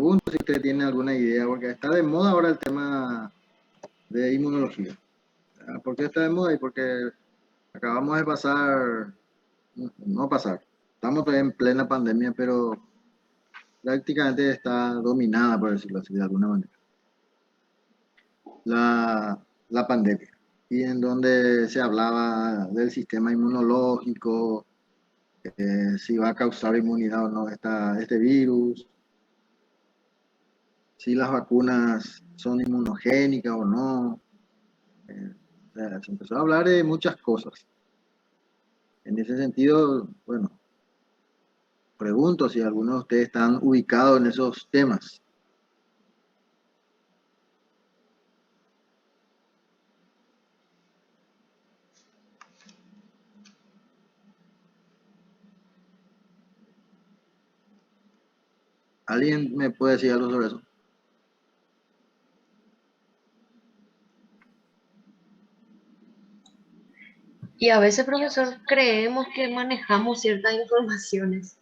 pregunto si usted tiene alguna idea, porque está de moda ahora el tema de inmunología. ¿Por qué está de moda? Y porque acabamos de pasar, no pasar, estamos todavía en plena pandemia, pero prácticamente está dominada, por decirlo así, de alguna manera, la pandemia. Y en donde se hablaba del sistema inmunológico, si va a causar inmunidad o no este virus, si las vacunas son inmunogénicas o no. O sea, se empezó a hablar de muchas cosas. En ese sentido, bueno, pregunto si algunos de ustedes están ubicados en esos temas. ¿Alguien me puede decir algo sobre eso? Y a veces, profesor, creemos que manejamos ciertas informaciones,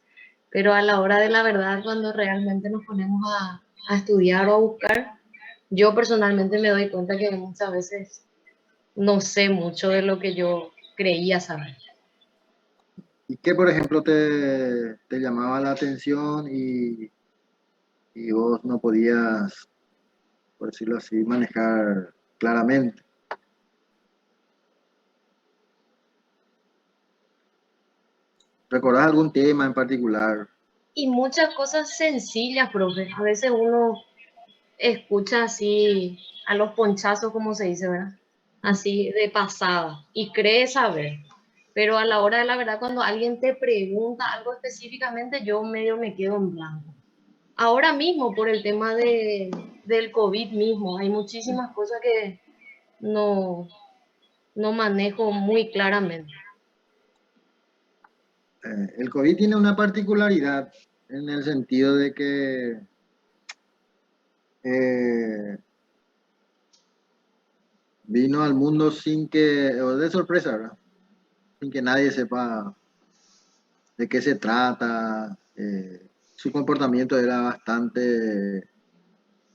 pero a la hora de la verdad, cuando realmente nos ponemos a estudiar o a buscar, yo personalmente me doy cuenta que muchas veces no sé mucho de lo que yo creía saber. ¿Y qué, por ejemplo, te llamaba la atención y vos no podías, por decirlo así, manejar claramente? ¿Recordás algún tema en particular? Y muchas cosas sencillas, profe. A veces uno escucha así a los ponchazos, como se dice, ¿verdad? Así de pasada y cree saber. Pero a la hora de la verdad, cuando alguien te pregunta algo específicamente, yo medio me quedo en blanco. Ahora mismo, por el tema del COVID mismo, hay muchísimas cosas que no, no manejo muy claramente. El COVID tiene una particularidad en el sentido de que eh, vino al mundo sin que, o de sorpresa, ¿verdad? Sin que nadie sepa de qué se trata. Su comportamiento era bastante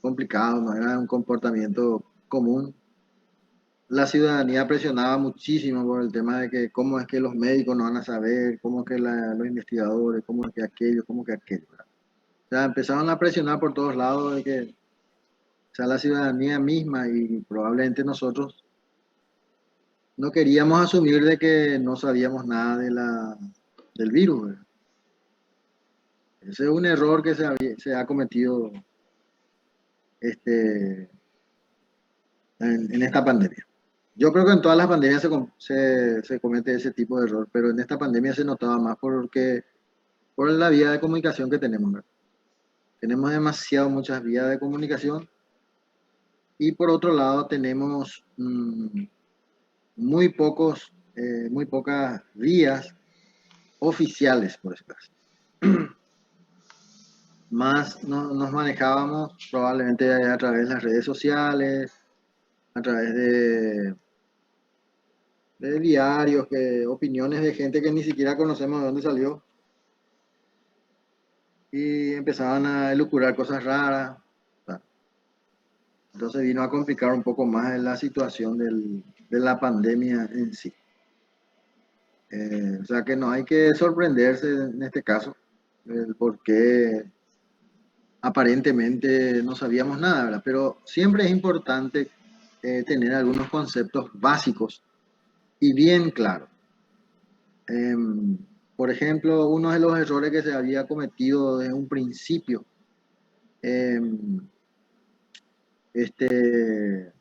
complicado, no era un comportamiento común. La ciudadanía presionaba muchísimo por el tema de que cómo es que los médicos no van a saber, cómo es que los investigadores, cómo es que aquello, cómo que aquello, ¿verdad? O sea, empezaron a presionar por todos lados de que, o sea, la ciudadanía misma y probablemente nosotros no queríamos asumir de que no sabíamos nada del virus, ¿verdad? Ese es un error que se ha cometido este, en esta pandemia. Yo creo que en todas las pandemias se comete ese tipo de error, pero en esta pandemia se notaba más por la vía de comunicación que tenemos, ¿verdad? Tenemos demasiado muchas vías de comunicación y por otro lado tenemos muy pocas vías oficiales, por decirlo así. Más nos manejábamos probablemente a través de las redes sociales, a través de diarios, opiniones de gente que ni siquiera conocemos de dónde salió y empezaban a elucubrar cosas raras. Entonces vino a complicar un poco más la situación de la pandemia en sí. O sea que no hay que sorprenderse en este caso, el por qué aparentemente no sabíamos nada, ¿verdad? Pero siempre es importante tener algunos conceptos básicos y bien claros. Por ejemplo, uno de los errores que se había cometido desde un principio, em, este,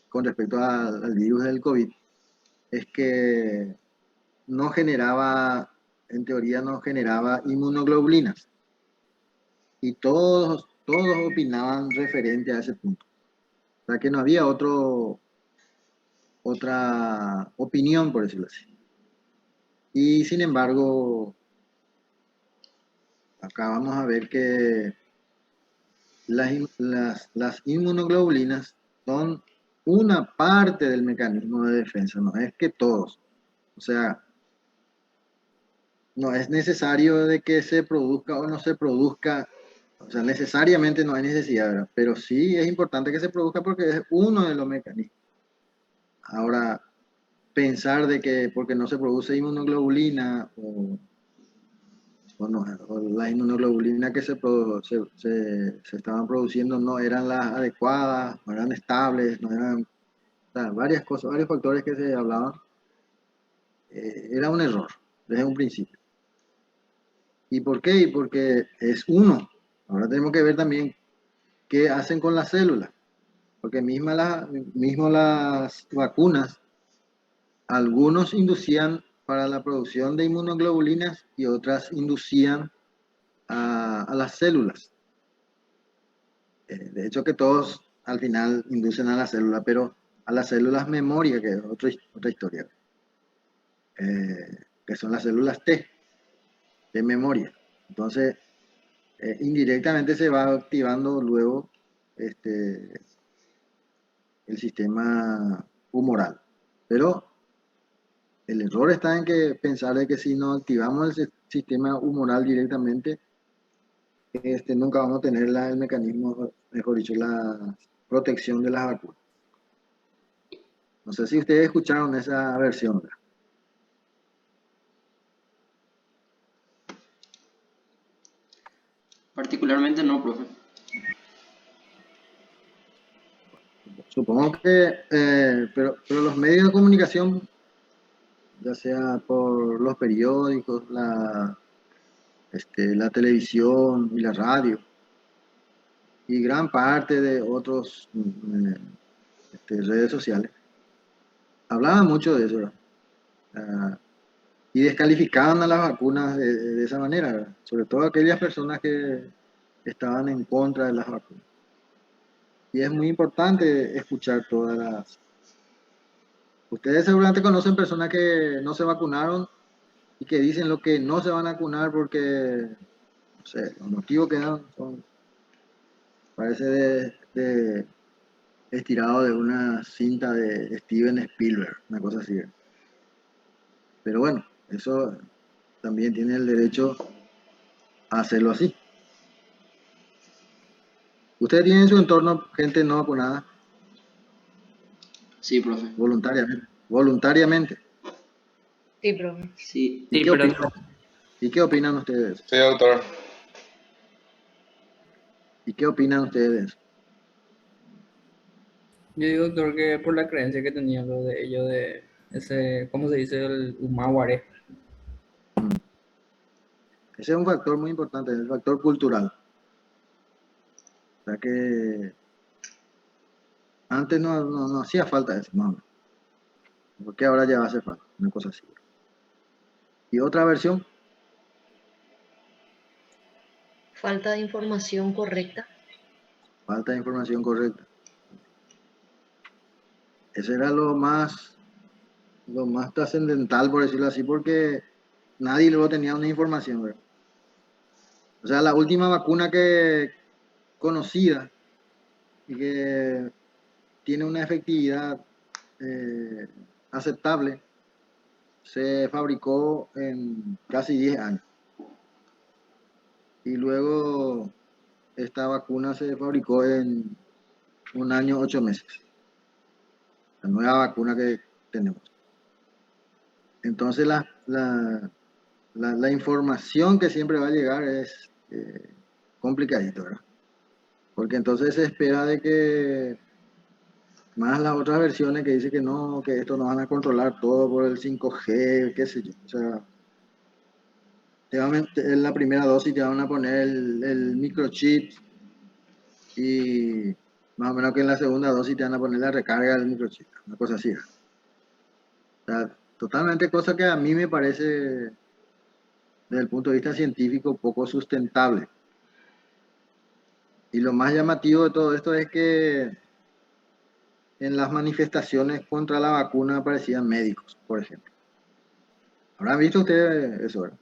con respecto al virus del COVID, es que no generaba, en teoría no generaba inmunoglobulinas. Y todos opinaban referente a ese punto. O sea que no había otra opinión, por decirlo así. Y sin embargo, acá vamos a ver que las inmunoglobulinas son una parte del mecanismo de defensa, no es que todos. O sea, no es necesario de que se produzca o no se produzca O sea, necesariamente no hay necesidad, ¿verdad? Pero sí es importante que se produzca porque es uno de los mecanismos. Ahora, pensar de que porque no se produce inmunoglobulina o las inmunoglobulinas que se estaban produciendo no eran las adecuadas, no eran estables, no eran, o sea, varias cosas, varios factores que se hablaban, era un error desde un principio. ¿Y por qué? Y porque es uno. Ahora tenemos que ver también qué hacen con las células, porque mismo las vacunas, algunos inducían para la producción de inmunoglobulinas y otras inducían a las células. De hecho que todos al final inducen a la célula, pero a las células memoria, que es otra historia, que son las células T, de memoria. Entonces, indirectamente se va activando luego el sistema humoral. Pero el error está en que pensar de que si no activamos el sistema humoral directamente, nunca vamos a tener el mecanismo, mejor dicho, la protección de las vacunas. No sé si ustedes escucharon esa versión. Particularmente no, profe. Supongo que, pero los medios de comunicación, ya sea por los periódicos, la televisión y la radio, y gran parte de otros redes sociales, hablaban mucho de eso, ¿verdad? Ah, y descalificaban a las vacunas de esa manera, ¿verdad? Sobre todo aquellas personas que estaban en contra de las vacunas. Y es muy importante escuchar todas las... Ustedes seguramente conocen personas que no se vacunaron y que dicen lo que no se van a vacunar porque, no sé, los motivos que dan son, parece de estirado de una cinta de Steven Spielberg, una cosa así. Pero bueno, eso también tiene el derecho a hacerlo así. ¿Usted tiene en su entorno gente no vacunada? Sí, profe. Voluntariamente. Voluntariamente. Sí, profe. Sí. ¿Y Sí, qué pero opinan? ¿Y qué opinan ustedes de eso? Sí, doctor. ¿Y qué opinan ustedes de eso? yo digo, doctor, que por la creencia que tenía lo de ello de ese, ¿cómo se dice? El Humahuaré. Ese es un factor muy importante, el factor cultural. O sea que antes no hacía falta eso, no. Porque ahora ya va a hacer falta, una cosa así. Y otra versión, Falta de información correcta. falta de información correcta. Eso era lo más trascendental, por decirlo así, porque nadie luego tenía una información, ¿verdad? O sea, la última vacuna que conocida y que tiene una efectividad eh, aceptable se fabricó en casi 10 años. Y luego esta vacuna se fabricó en 1 año, 8 meses. La nueva vacuna que tenemos. Entonces la información que siempre va a llegar es complicadito, ¿verdad? Porque entonces se espera de que más las otras versiones que dicen que no, que esto nos van a controlar todo por el 5G, qué sé yo. O sea, en la primera dosis te van a poner el microchip y más o menos que en la segunda dosis te van a poner la recarga del microchip, una cosa así. O sea, totalmente cosa que a mí me parece, desde el punto de vista científico, poco sustentable. Y lo más llamativo de todo esto es que en las manifestaciones contra la vacuna aparecían médicos, por ejemplo. ¿Habrán visto ustedes eso, verdad?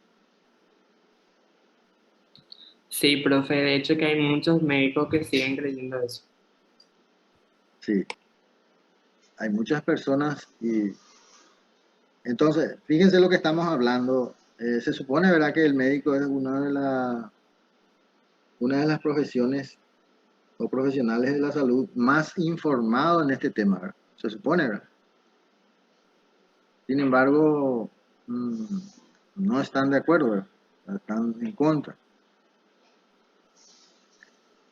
Sí, profe, de hecho que hay muchos médicos que siguen creyendo eso. Sí, hay muchas personas y entonces, fíjense lo que estamos hablando. Se supone, ¿verdad?, que el médico es una de las profesiones o profesionales de la salud más informados en este tema, ¿verdad? Se supone, ¿verdad? Sin embargo, no están de acuerdo, ¿verdad? Están en contra.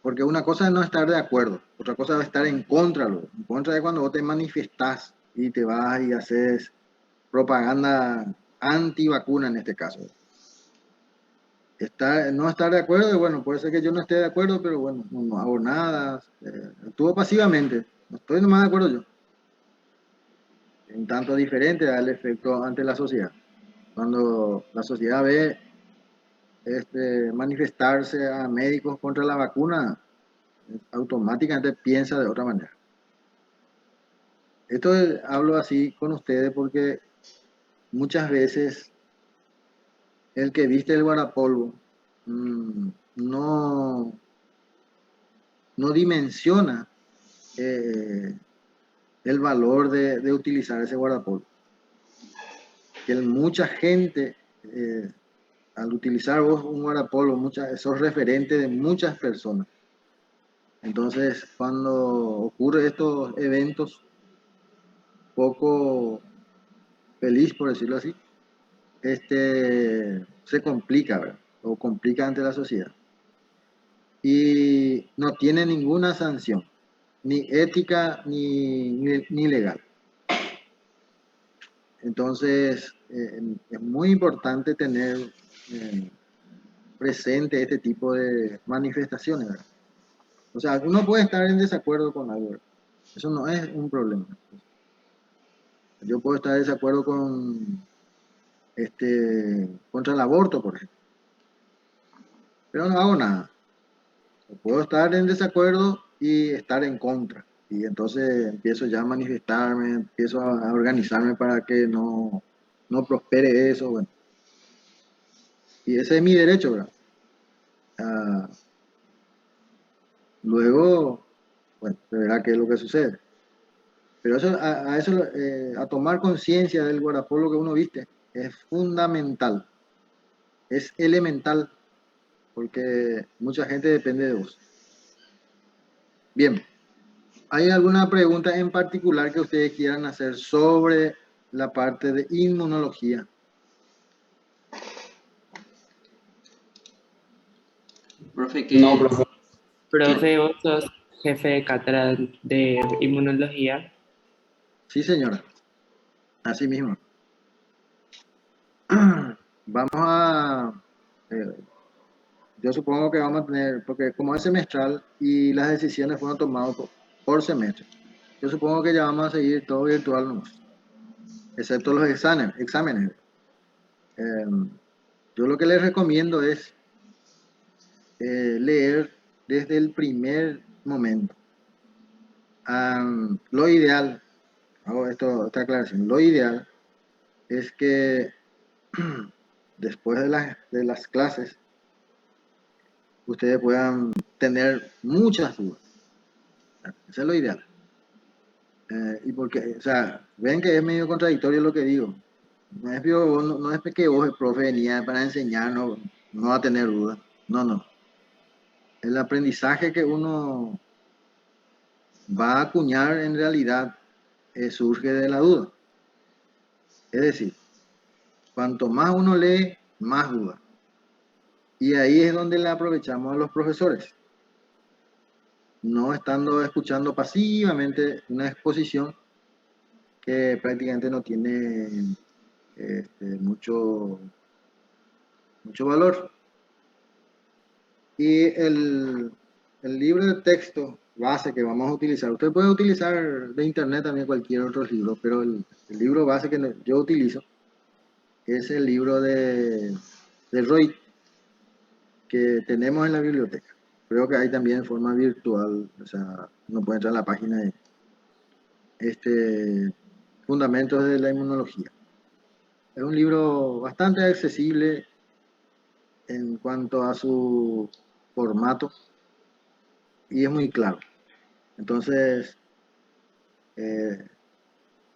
Porque una cosa es no estar de acuerdo, otra cosa es estar en contra. En contra de cuando vos te manifestás y te vas y haces propaganda anti-vacuna en este caso. No estar de acuerdo, bueno, puede ser que yo no esté de acuerdo, pero bueno, no hago nada, actúo pasivamente, no estoy nomás de acuerdo yo. Un tanto diferente al efecto ante la sociedad. Cuando la sociedad ve manifestarse a médicos contra la vacuna, automáticamente piensa de otra manera. Hablo así con ustedes porque muchas veces el que viste el guardapolvo no dimensiona el valor de utilizar ese guardapolvo. Que mucha gente, al utilizar vos un guardapolvo, sos referente de muchas personas. Entonces, cuando ocurren estos eventos poco feliz, por decirlo así, se complica, ¿verdad? O complica ante la sociedad. Y no tiene ninguna sanción, ni ética ni legal. Entonces, es muy importante tener presente este tipo de manifestaciones, ¿verdad? O sea, uno puede estar en desacuerdo con algo, ¿verdad? Eso no es un problema. Yo puedo estar en desacuerdo contra el aborto, por ejemplo, pero no hago nada. Puedo estar en desacuerdo y estar en contra. Y entonces empiezo ya a manifestarme, empiezo a organizarme para que no prospere eso, bueno. Y ese es mi derecho, ¿verdad? Luego, bueno, se verá qué es lo que sucede. Pero eso, a tomar conciencia del guardapolvo que uno viste, es fundamental, es elemental, porque mucha gente depende de vos. Bien, ¿hay alguna pregunta en particular que ustedes quieran hacer sobre la parte de inmunología? Profe, No, que profe. Profe, vos sos jefe de cátedra de inmunología. Sí, señora, así mismo. Vamos yo supongo que vamos a tener, porque como es semestral y las decisiones fueron tomadas por semestre, yo supongo que ya vamos a seguir todo virtual nomás, excepto los exámenes. Yo lo que les recomiendo es leer desde el primer momento. Lo ideal, hago esta aclaración, lo ideal es que después de las clases ustedes puedan tener muchas dudas. Eso es lo ideal. Y porque, o sea, ven que es medio contradictorio lo que digo. No es que vos, el profe, venía para enseñarnos, no va a tener dudas. No. El aprendizaje que uno va a acuñar en realidad surge de la duda. Es decir, cuanto más uno lee, más duda. Y ahí es donde le aprovechamos a los profesores. No estando escuchando pasivamente una exposición que prácticamente no tiene mucho valor. Y el libro de texto base que vamos a utilizar, usted puede utilizar de internet también cualquier otro libro, pero el libro base que yo utilizo es el libro de Roy que tenemos en la biblioteca. Creo que hay también en forma virtual, o sea, uno puede entrar a la página de Fundamentos de la Inmunología. Es un libro bastante accesible en cuanto a su formato y es muy claro. Entonces,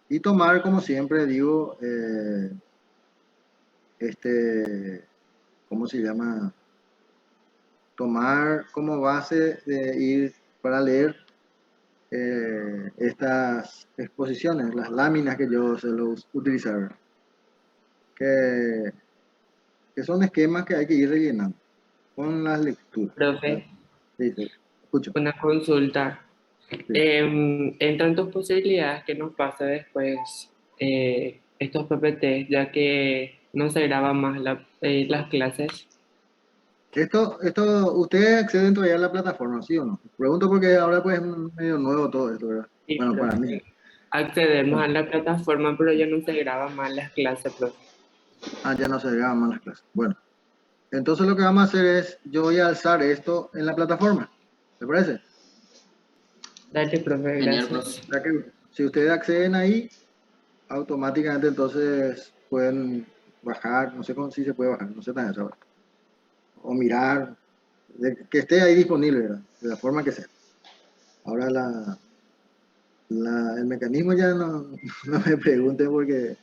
y tomar, como siempre digo, ¿cómo se llama? tomar como base de ir para leer estas exposiciones, las láminas que yo se los utilizaba, que, que son esquemas que hay que ir rellenando con las lecturas. Profe, Sí, sí, escucho. una consulta. Sí. Entran tus posibilidades que nos pase después estos PPT, ya que no se graban más las clases. Ustedes acceden todavía a la plataforma, ¿sí o no? Pregunto porque ahora pues es medio nuevo todo esto, ¿verdad? Sí, Bueno, para mí. profe. Accedemos a Bueno, la plataforma, pero ya no se graban más las clases, profe. ya no se graban más las clases. Bueno, entonces lo que vamos a hacer es, yo voy a alzar esto en la plataforma, ¿te parece? Dale, profe, Genial, profe. gracias. O sea que si ustedes acceden ahí, automáticamente entonces pueden bajar, no sé si se puede bajar, no sé tan eso ahora. O mirar, que esté ahí disponible, ¿verdad? De la forma que sea. Ahora el mecanismo ya no, no me pregunten porque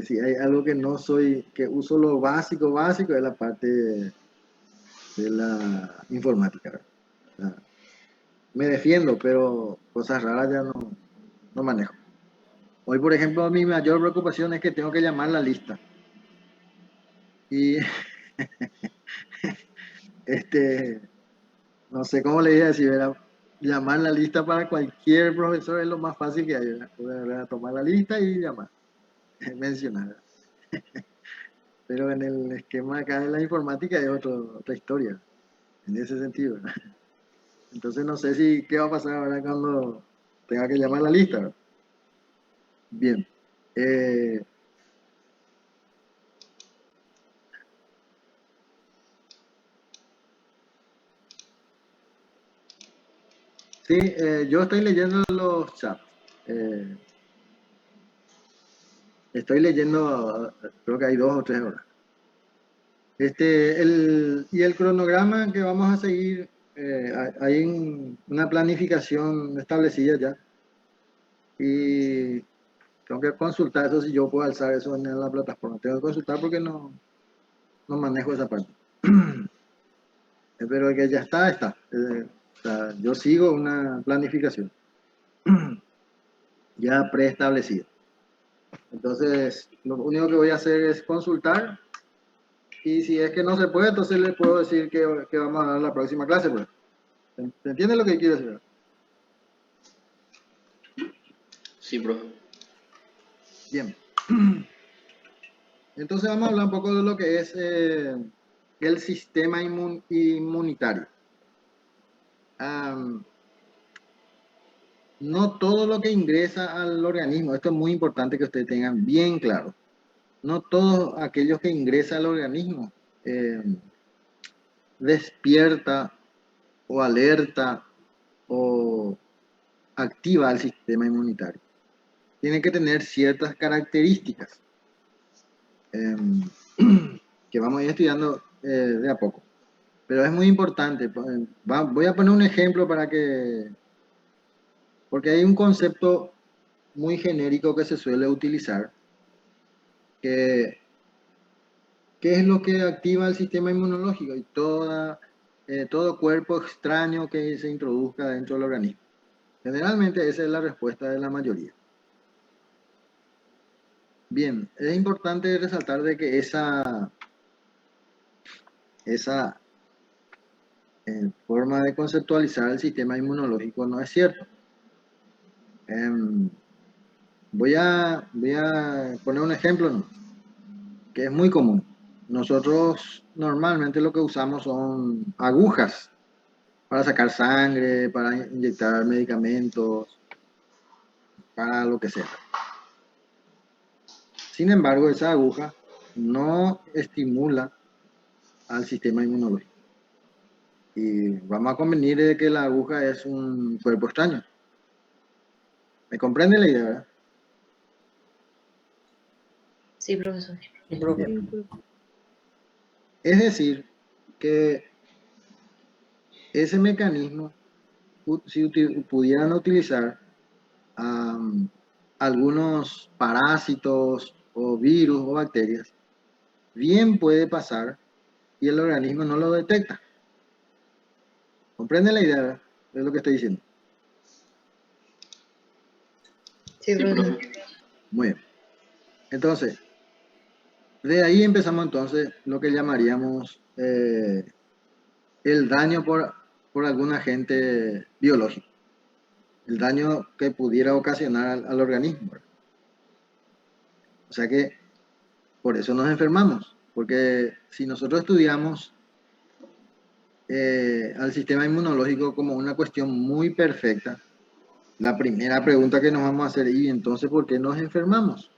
si hay algo que no soy, que uso lo básico, es la parte de la informática, ¿verdad? O sea, me defiendo, pero cosas raras ya no manejo. Hoy, por ejemplo, mi mayor preocupación es que tengo que llamar la lista. Y no sé cómo le iba a decir, ¿verdad? Llamar la lista para cualquier profesor es lo más fácil que hay, ¿verdad? Poder tomar la lista y llamar, mencionar, ¿verdad? Pero en el esquema acá de la informática es otra historia, en ese sentido, ¿verdad? Entonces no sé si qué va a pasar ahora cuando tenga que llamar la lista, ¿verdad? Bien. Sí, yo estoy leyendo los chats. Eh, Estoy leyendo, creo que hay 2 o 3 horas. Y el cronograma que vamos a seguir, hay una planificación establecida ya. Y tengo que consultar eso si yo puedo alzar eso en la plataforma. Tengo que consultar porque no manejo esa parte. Pero que ya está. O sea, yo sigo una planificación ya preestablecida. Entonces, lo único que voy a hacer es consultar. Y si es que no se puede, entonces le puedo decir que vamos a dar la próxima clase. Pues. ¿Se entiende lo que quiero decir? Sí, profe. Bien. Entonces vamos a hablar un poco de lo que es el sistema inmunitario. No todo lo que ingresa al organismo, esto es muy importante que ustedes tengan bien claro. No todos aquellos que ingresan al organismo despierta o alerta o activa el sistema inmunitario. Tiene que tener ciertas características que vamos a ir estudiando de a poco. Pero es muy importante. Voy a poner un ejemplo porque hay un concepto muy genérico que se suele utilizar, que es lo que activa el sistema inmunológico y todo cuerpo extraño que se introduzca dentro del organismo. Generalmente esa es la respuesta de la mayoría. Bien, es importante resaltar de que esa forma de conceptualizar el sistema inmunológico no es cierto. Voy a poner un ejemplo, ¿no? Que es muy común. Nosotros normalmente lo que usamos son agujas para sacar sangre, para inyectar medicamentos, para lo que sea. Sin embargo, esa aguja no estimula al sistema inmunológico. Y vamos a convenir de que la aguja es un cuerpo extraño. ¿Me comprende la idea, verdad? Sí, profesor. Sí, profe. Es decir, que ese mecanismo, si pudieran utilizar algunos parásitos o virus o bacterias, bien puede pasar y el organismo no lo detecta. ¿Comprenden la idea de lo que estoy diciendo? Sí, Sí, profe. profe. Muy bien. Entonces, de ahí empezamos entonces lo que llamaríamos el daño por algún agente biológico. El daño que pudiera ocasionar al organismo. O sea que por eso nos enfermamos. Porque si nosotros estudiamos al sistema inmunológico como una cuestión muy perfecta, la primera pregunta que nos vamos a hacer, ¿y entonces por qué nos enfermamos?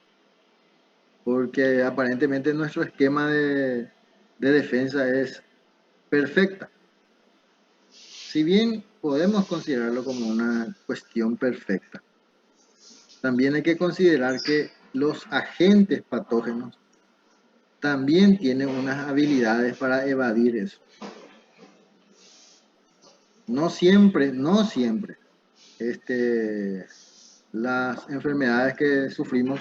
Porque aparentemente nuestro esquema de defensa es perfecta. Si bien podemos considerarlo como una cuestión perfecta, también hay que considerar que los agentes patógenos también tienen unas habilidades para evadir eso. No siempre, las enfermedades que sufrimos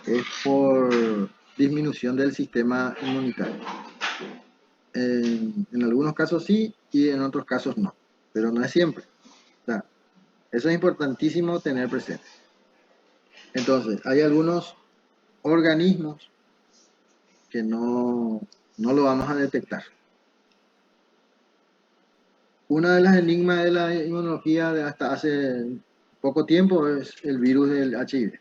es por disminución del sistema inmunitario. En algunos casos sí y en otros casos no, pero no es siempre. O sea, eso es importantísimo tener presente. Entonces, hay algunos organismos que no lo vamos a detectar. Una de las enigmas de la inmunología de hasta hace poco tiempo es el virus del HIV.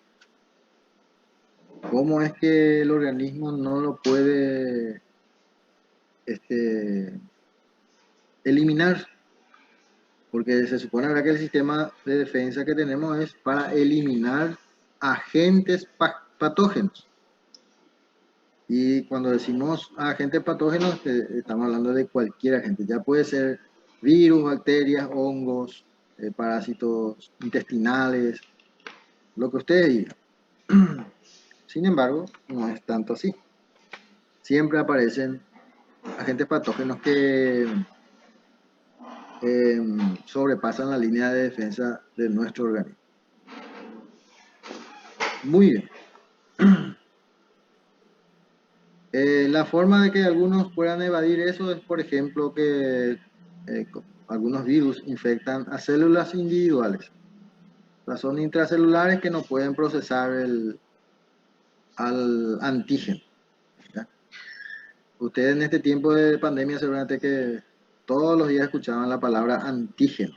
¿Cómo es que el organismo no lo puede eliminar? Porque se supone ahora que el sistema de defensa que tenemos es para eliminar agentes patógenos. Y cuando decimos agentes patógenos, estamos hablando de cualquier agente. Ya puede ser virus, bacterias, hongos, parásitos intestinales, lo que ustedes digan. Sin embargo, no es tanto así. Siempre aparecen agentes patógenos que sobrepasan la línea de defensa de nuestro organismo. Muy bien. La forma de que algunos puedan evadir eso es, por ejemplo, que algunos virus infectan a células individuales. O sea, son intracelulares que no pueden procesar al antígeno. ¿Ya? Ustedes en este tiempo de pandemia seguramente que todos los días escuchaban la palabra antígeno.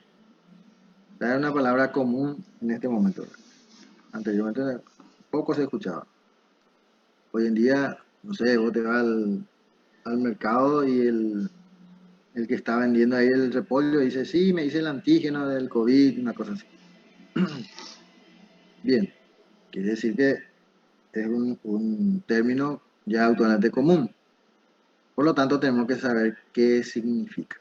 Era una palabra común en este momento. Anteriormente poco se escuchaba. Hoy en día, no sé, vos te vas al mercado y el que está vendiendo ahí el repollo dice, sí, me hice el antígeno del COVID, una cosa así. Bien, quiere decir que es un término ya actualmente común. Por lo tanto, tenemos que saber qué significa.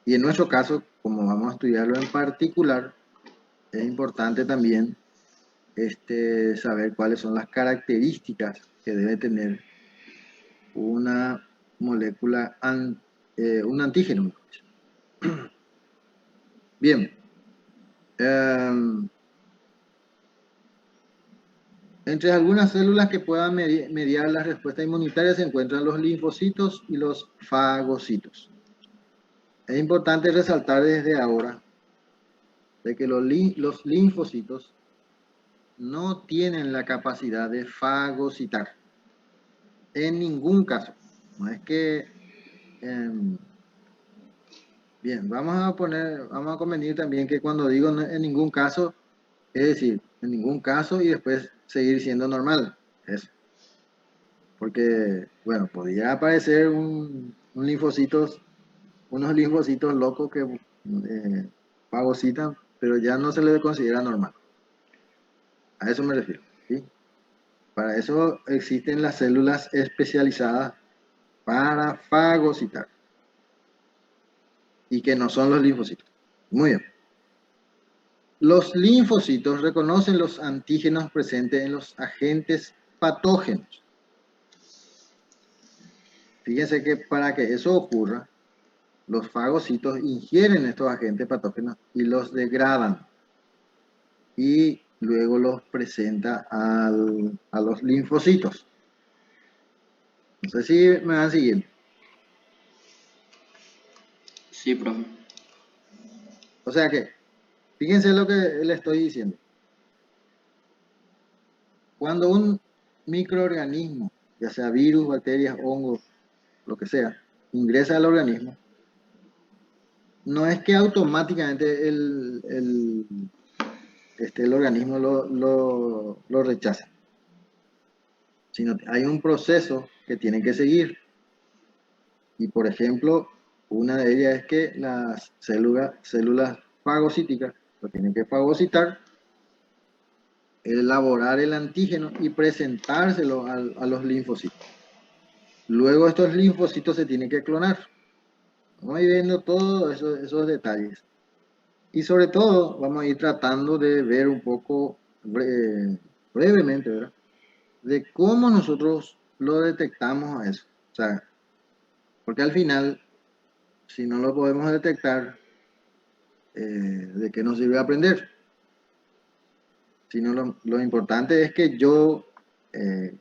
Y en nuestro caso, como vamos a estudiarlo en particular, es importante también saber cuáles son las características que debe tener una molécula, un antígeno. Bien. Entre algunas células que puedan mediar la respuesta inmunitaria se encuentran los linfocitos y los fagocitos. Es importante resaltar desde ahora de que los linfocitos no tienen la capacidad de fagocitar. En ningún caso. No es que... bien, vamos a convenir también que cuando digo en ningún caso, es decir, en ningún caso y después seguir siendo normal. Eso. Porque, bueno, podría aparecer unos linfocitos locos que fagocitan, pero ya no se les considera normal. A eso me refiero, ¿sí? Para eso existen las células especializadas para fagocitar y que no son los linfocitos. Muy bien. Los linfocitos reconocen los antígenos presentes en los agentes patógenos. Fíjense que para que eso ocurra, los fagocitos ingieren estos agentes patógenos y los degradan y luego los presenta a los linfocitos. No sé si me van siguiendo. Sí, profe. O sea que, fíjense lo que le estoy diciendo. Cuando un microorganismo, ya sea virus, bacterias, hongos, lo que sea, ingresa al organismo, no es que automáticamente el organismo lo rechace, sino que hay un proceso que tiene que seguir. Y por ejemplo, una de ellas es que las células fagocíticas lo tienen que fagocitar, elaborar el antígeno y presentárselo a los linfocitos. Luego estos linfocitos se tienen que clonar. Vamos a ir viendo todos esos detalles. Y sobre todo vamos a ir tratando de ver un poco brevemente, ¿verdad? De cómo nosotros lo detectamos a eso. O sea, porque al final, si no lo podemos detectar, ¿de qué nos sirve aprender? Sino lo importante es que yo,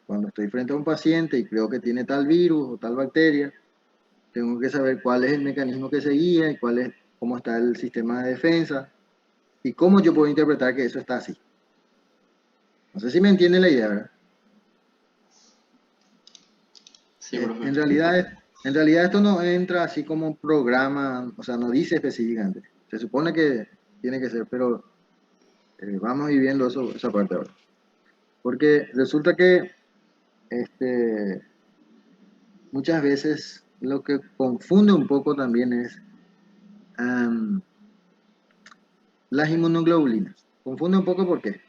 cuando estoy frente a un paciente y creo que tiene tal virus o tal bacteria, tengo que saber cuál es el mecanismo que se guía y cómo está el sistema de defensa y cómo yo puedo interpretar que eso está así. No sé si me entiende la idea, ¿verdad? Sí, profe. En realidad esto no entra así como un programa, o sea, no dice específicamente. Se supone que tiene que ser, pero vamos a ir viendo esa parte ahora. Porque resulta que muchas veces lo que confunde un poco también es las inmunoglobulinas. Confunde un poco ¿por qué?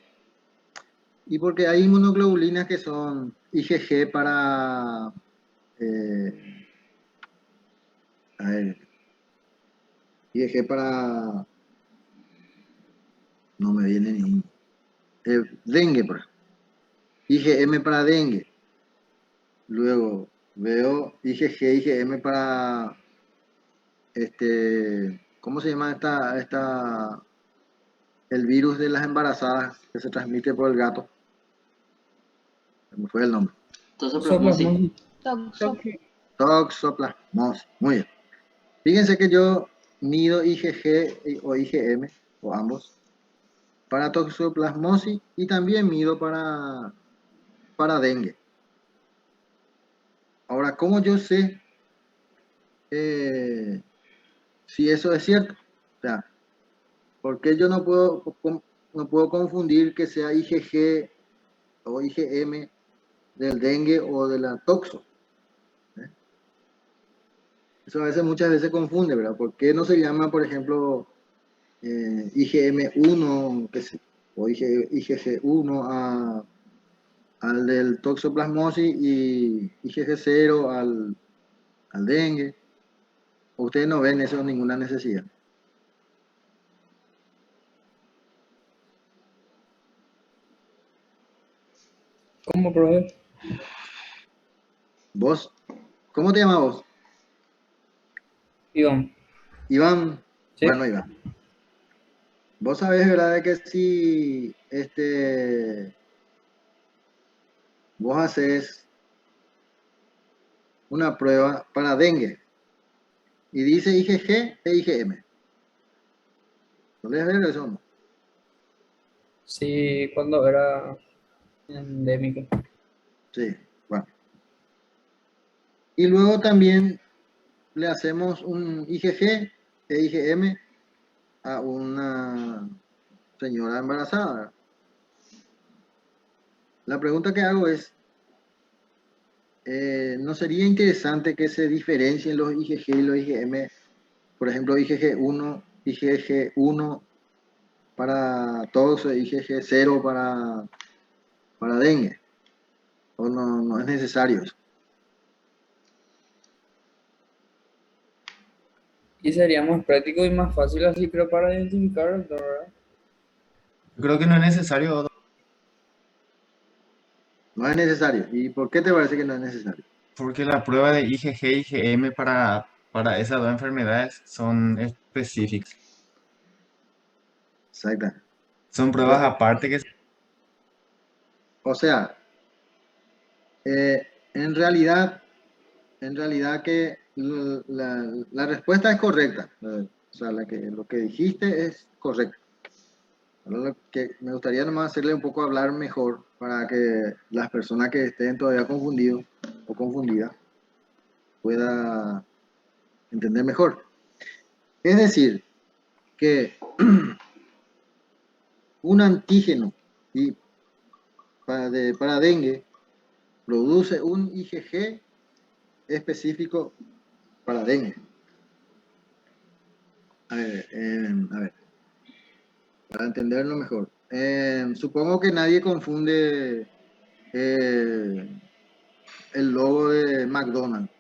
Y porque hay inmunoglobulinas que son IgG para... a ver, IgG para... No me viene ni un... dengue, por ejemplo. IgM para dengue. Luego veo IgG, IgM para... ¿cómo se llama el virus de las embarazadas que se transmite por el gato? Se me fue el nombre. Toxoplasmosis. Toxoplasmosis. Muy bien. Fíjense que yo mido IgG o IgM, o ambos, para toxoplasmosis y también mido para dengue. Ahora, ¿cómo yo sé si eso es cierto? O sea, ¿por qué yo no puedo confundir que sea IgG o IgM del dengue o de la toxo? ¿Eh? Eso muchas veces confunde, ¿verdad? ¿Por qué no se llama, por ejemplo, IgM1 o IgG1 al del toxoplasmosis y IgG0 al dengue? Ustedes no ven eso ninguna necesidad. ¿Cómo, profe? ¿Vos? ¿Cómo te llamas vos? Iván. Iván. ¿Sí? Bueno, Iván. Vos sabés, ¿verdad? De que si vos haces una prueba para dengue y dice IgG e IgM. ¿Podés ver eso o no? Sí, cuando era endémico. Sí, bueno. Y luego también le hacemos un IgG e IgM a una señora embarazada. La pregunta que hago es, ¿no sería interesante que se diferencien los IgG y los IgM? Por ejemplo, IgG1 para todos, IgG0 para dengue. ¿O no es necesario eso? Y sería más práctico y más fácil así, creo, para identificar, ¿verdad? Creo que no es necesario, No es necesario. ¿Y por qué te parece que no es necesario? porque la prueba de IgG y IgM para esas dos enfermedades son específicas. Exactamente. Son pruebas aparte que... O sea, en realidad, en realidad que la respuesta es correcta. O sea, lo que dijiste es correcto. Lo que me gustaría nomás hacerle un poco hablar mejor para que las personas que estén todavía confundidos o confundidas pueda entender mejor. Es decir, que un antígeno y para dengue produce un IgG específico para dengue. A ver, para entenderlo mejor. Supongo que nadie confunde el logo de McDonald's.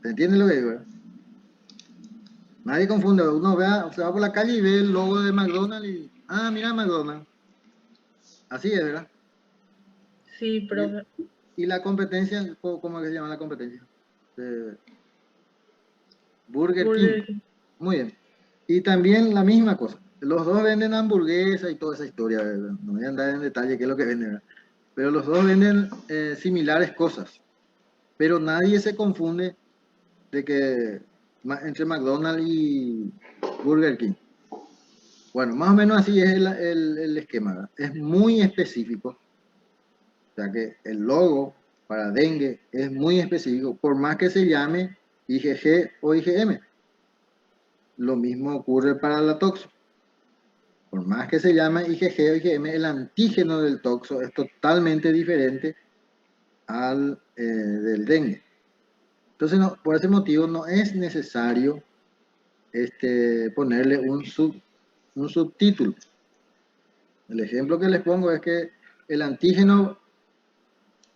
¿Se entiende lo que digo? Nadie confunde. Uno se va por la calle y ve el logo de McDonald's y... Ah, mira McDonald's. Así es, ¿verdad? Sí, profe. Y la competencia, ¿cómo es que se llama la competencia? Burger King. Muy bien. Y también la misma cosa. Los dos venden hamburguesa y toda esa historia, ¿verdad? No voy a andar en detalle qué es lo que venden, ¿verdad? Pero los dos venden similares cosas. Pero nadie se confunde de que entre McDonald's y Burger King. Bueno, más o menos así es el esquema, ¿verdad? Es muy específico. O sea que el logo para dengue es muy específico, por más que se llame IgG o IgM. Lo mismo ocurre para la toxo. Por más que se llame IgG o IgM, el antígeno del toxo es totalmente diferente al del dengue. Entonces, por ese motivo no es necesario ponerle un subtítulo. El ejemplo que les pongo es que el antígeno,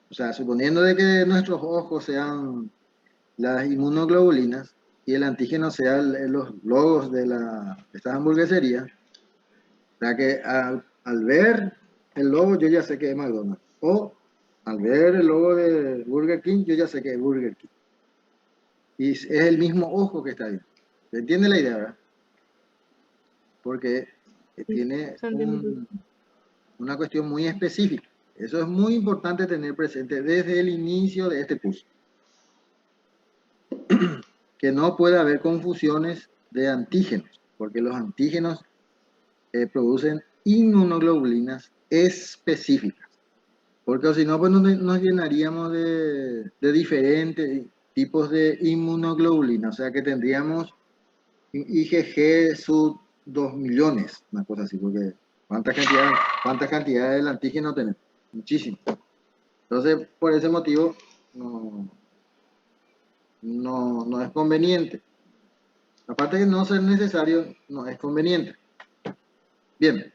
o sea, suponiendo de que nuestros ojos sean las inmunoglobulinas y el antígeno sean los logos de estas hamburgueserías, o sea que al ver el logo yo ya sé que es McDonald's. O al ver el logo de Burger King yo ya sé que es Burger King. Y es el mismo ojo que está ahí. ¿Se entiende la idea, verdad? Porque tiene una cuestión muy específica. Eso es muy importante tener presente desde el inicio de este curso. Que no puede haber confusiones de antígenos, porque los antígenos producen inmunoglobulinas específicas. Porque si no, pues nos llenaríamos de diferentes tipos de inmunoglobulina. O sea que tendríamos IgG sub 2 millones, una cosa así, porque ¿cuántas cantidades del antígeno tenemos? Muchísimo. Entonces, por ese motivo, no es conveniente. Aparte de no ser necesario, no es conveniente. Bien.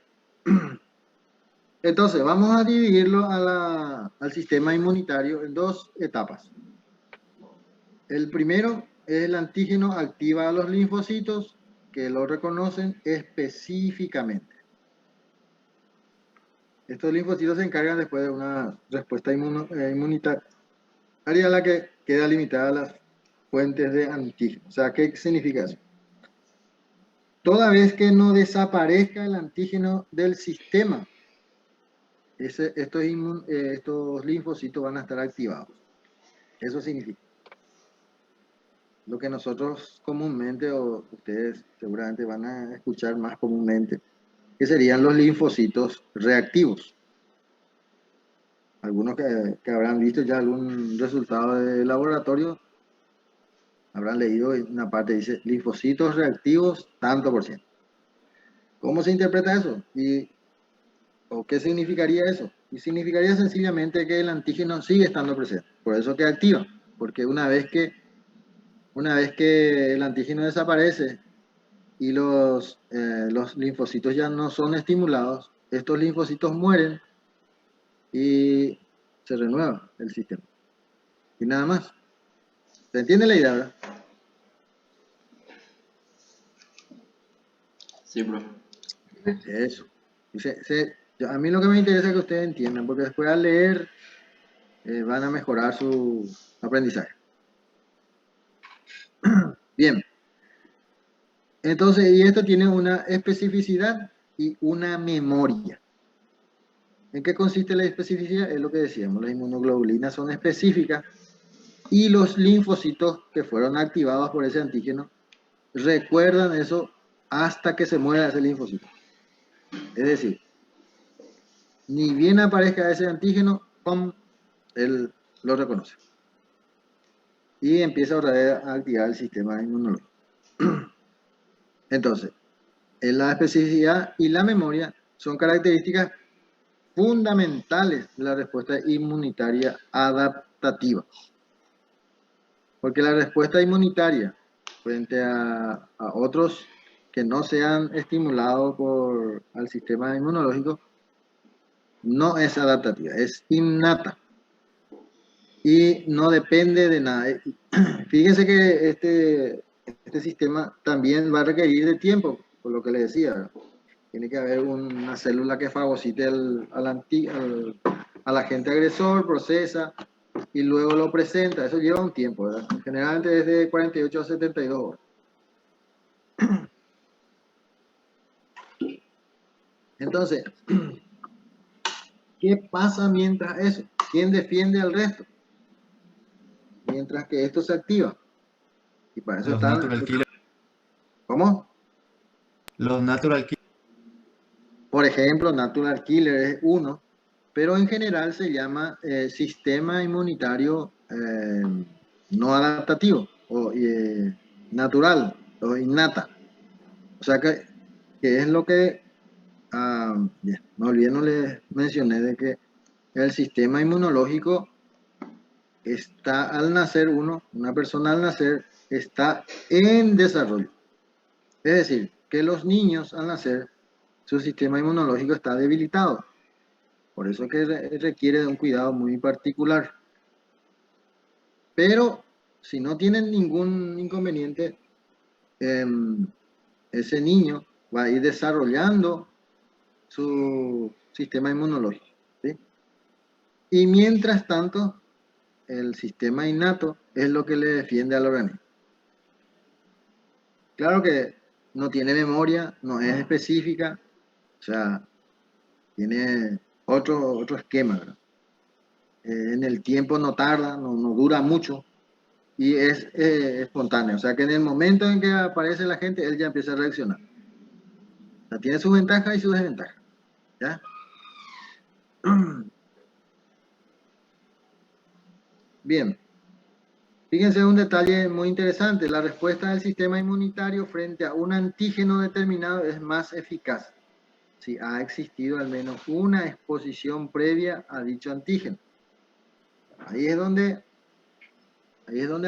Entonces, vamos a dividirlo al sistema inmunitario en dos etapas. El primero es el antígeno activa a los linfocitos que lo reconocen específicamente. Estos linfocitos se encargan después de una respuesta inmunitaria a la que queda limitada a las fuentes de antígeno. O sea, ¿qué significa eso? Toda vez que no desaparezca el antígeno del sistema, estos linfocitos van a estar activados. Eso significa. Lo que nosotros comúnmente, o ustedes seguramente van a escuchar más comúnmente, que serían los linfocitos reactivos. Algunos que habrán visto ya algún resultado de laboratorio, habrán leído en una parte, dice linfocitos reactivos tanto por ciento. ¿Cómo se interpreta eso? ¿O qué significaría eso? Y significaría sencillamente que el antígeno sigue estando presente. Por eso que activa. Porque una vez que el antígeno desaparece y los linfocitos ya no son estimulados, estos linfocitos mueren y se renueva el sistema. Y nada más. ¿Se entiende la idea, verdad? Sí, profe. Eso. A mí lo que me interesa es que ustedes entiendan, porque después al leer van a mejorar su aprendizaje. Bien. Entonces, y esto tiene una especificidad y una memoria. ¿En qué consiste la especificidad? Es lo que decíamos, las inmunoglobulinas son específicas y los linfocitos que fueron activados por ese antígeno recuerdan eso hasta que se muera ese linfocito. Es decir, ni bien aparezca ese antígeno, ¡pum!, él lo reconoce. Y empieza otra vez a activar el sistema inmunológico. Entonces, la especificidad y la memoria son características fundamentales de la respuesta inmunitaria adaptativa. Porque la respuesta inmunitaria frente a otros que no sean estimulados al sistema inmunológico no es adaptativa, es innata. Y no depende de nada. Fíjense que este sistema también va a requerir de tiempo, por lo que le decía, ¿verdad? Tiene que haber una célula que fagocite al agente agresor, procesa y luego lo presenta. Eso lleva un tiempo, ¿verdad? Generalmente es de 48 a 72 horas. Entonces, ¿qué pasa mientras eso? ¿Quién defiende al resto? Mientras que esto se activa. Y para eso Los están... natural killers. ¿Cómo? Los natural killers. Por ejemplo, natural killer es uno, pero en general se llama sistema inmunitario no adaptativo o natural o innata. O sea que es lo que, bien, me olvidé, no les mencioné de que el sistema inmunológico está al nacer una persona al nacer está en desarrollo. Es decir, que los niños al nacer su sistema inmunológico está debilitado. Por eso que requiere de un cuidado muy particular. Pero si no tienen ningún inconveniente, ese niño va a ir desarrollando su sistema inmunológico, ¿sí? Y mientras tanto, el sistema innato es lo que le defiende al organismo. Claro que no tiene memoria, no es específica, o sea, tiene otro esquema, ¿verdad? En el tiempo no tarda, no dura mucho y es espontáneo. O sea que en el momento en que aparece la gente, él ya empieza a reaccionar. O sea, tiene sus ventajas y sus desventajas. ¿Ya? Bien. Fíjense un detalle muy interesante. La respuesta del sistema inmunitario frente a un antígeno determinado es más eficaz si ha existido al menos una exposición previa a dicho antígeno. Ahí es donde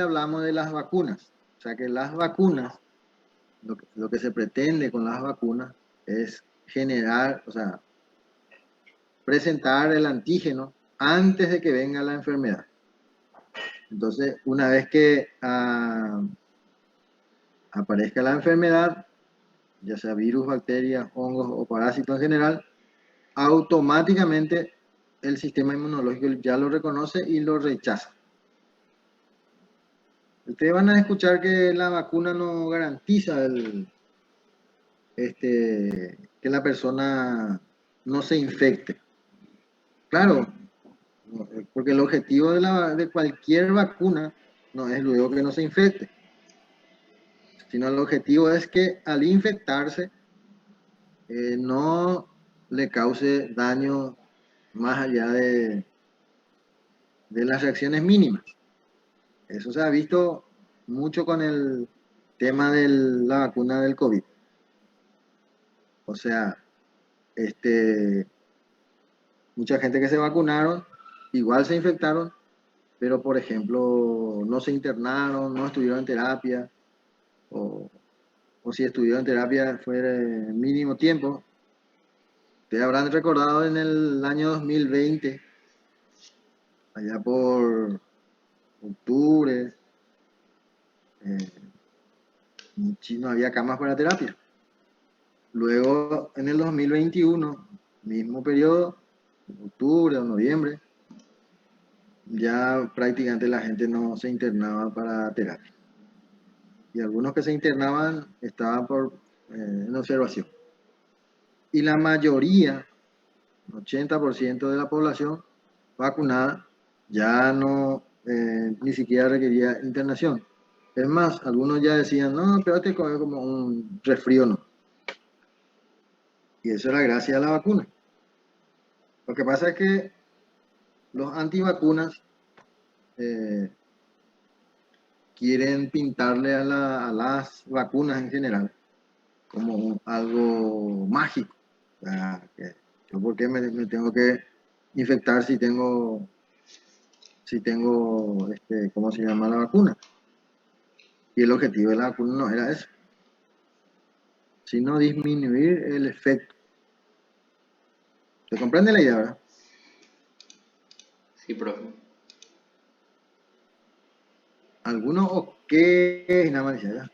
hablamos de las vacunas. O sea que las vacunas, lo que se pretende con las vacunas es generar, o sea, presentar el antígeno antes de que venga la enfermedad. Entonces, una vez que aparezca la enfermedad, ya sea virus, bacterias, hongos o parásitos en general, automáticamente el sistema inmunológico ya lo reconoce y lo rechaza. Ustedes van a escuchar que la vacuna no garantiza que la persona no se infecte. Claro, porque el objetivo de cualquier vacuna no es luego que no se infecte, sino el objetivo es que al infectarse no le cause daño más allá de las reacciones mínimas. Eso se ha visto mucho con el tema de la vacuna del COVID. O sea, mucha gente que se vacunaron, igual se infectaron, pero por ejemplo, no se internaron, no estuvieron en terapia, o si estuvieron en terapia fue mínimo tiempo. Ustedes habrán recordado en el año 2020, allá por octubre, no había camas para terapia. Luego, en el 2021, mismo periodo, octubre o noviembre, ya prácticamente la gente no se internaba para terapia. Y algunos que se internaban estaban en observación. Y la mayoría 80% de la población vacunada, ya no ni siquiera requería internación. Es más, algunos ya decían, no, pero te coge como un resfrío, no. Y eso era gracias a la vacuna. Lo que pasa es que los antivacunas quieren pintarle a las vacunas en general como algo mágico. O sea, yo por qué me tengo que infectar si tengo, ¿cómo se llama la vacuna? Y el objetivo de la vacuna no era eso, sino disminuir el efecto. ¿Se comprende la idea, verdad? Sí, profe. Algunos ok, nada más decía, ya.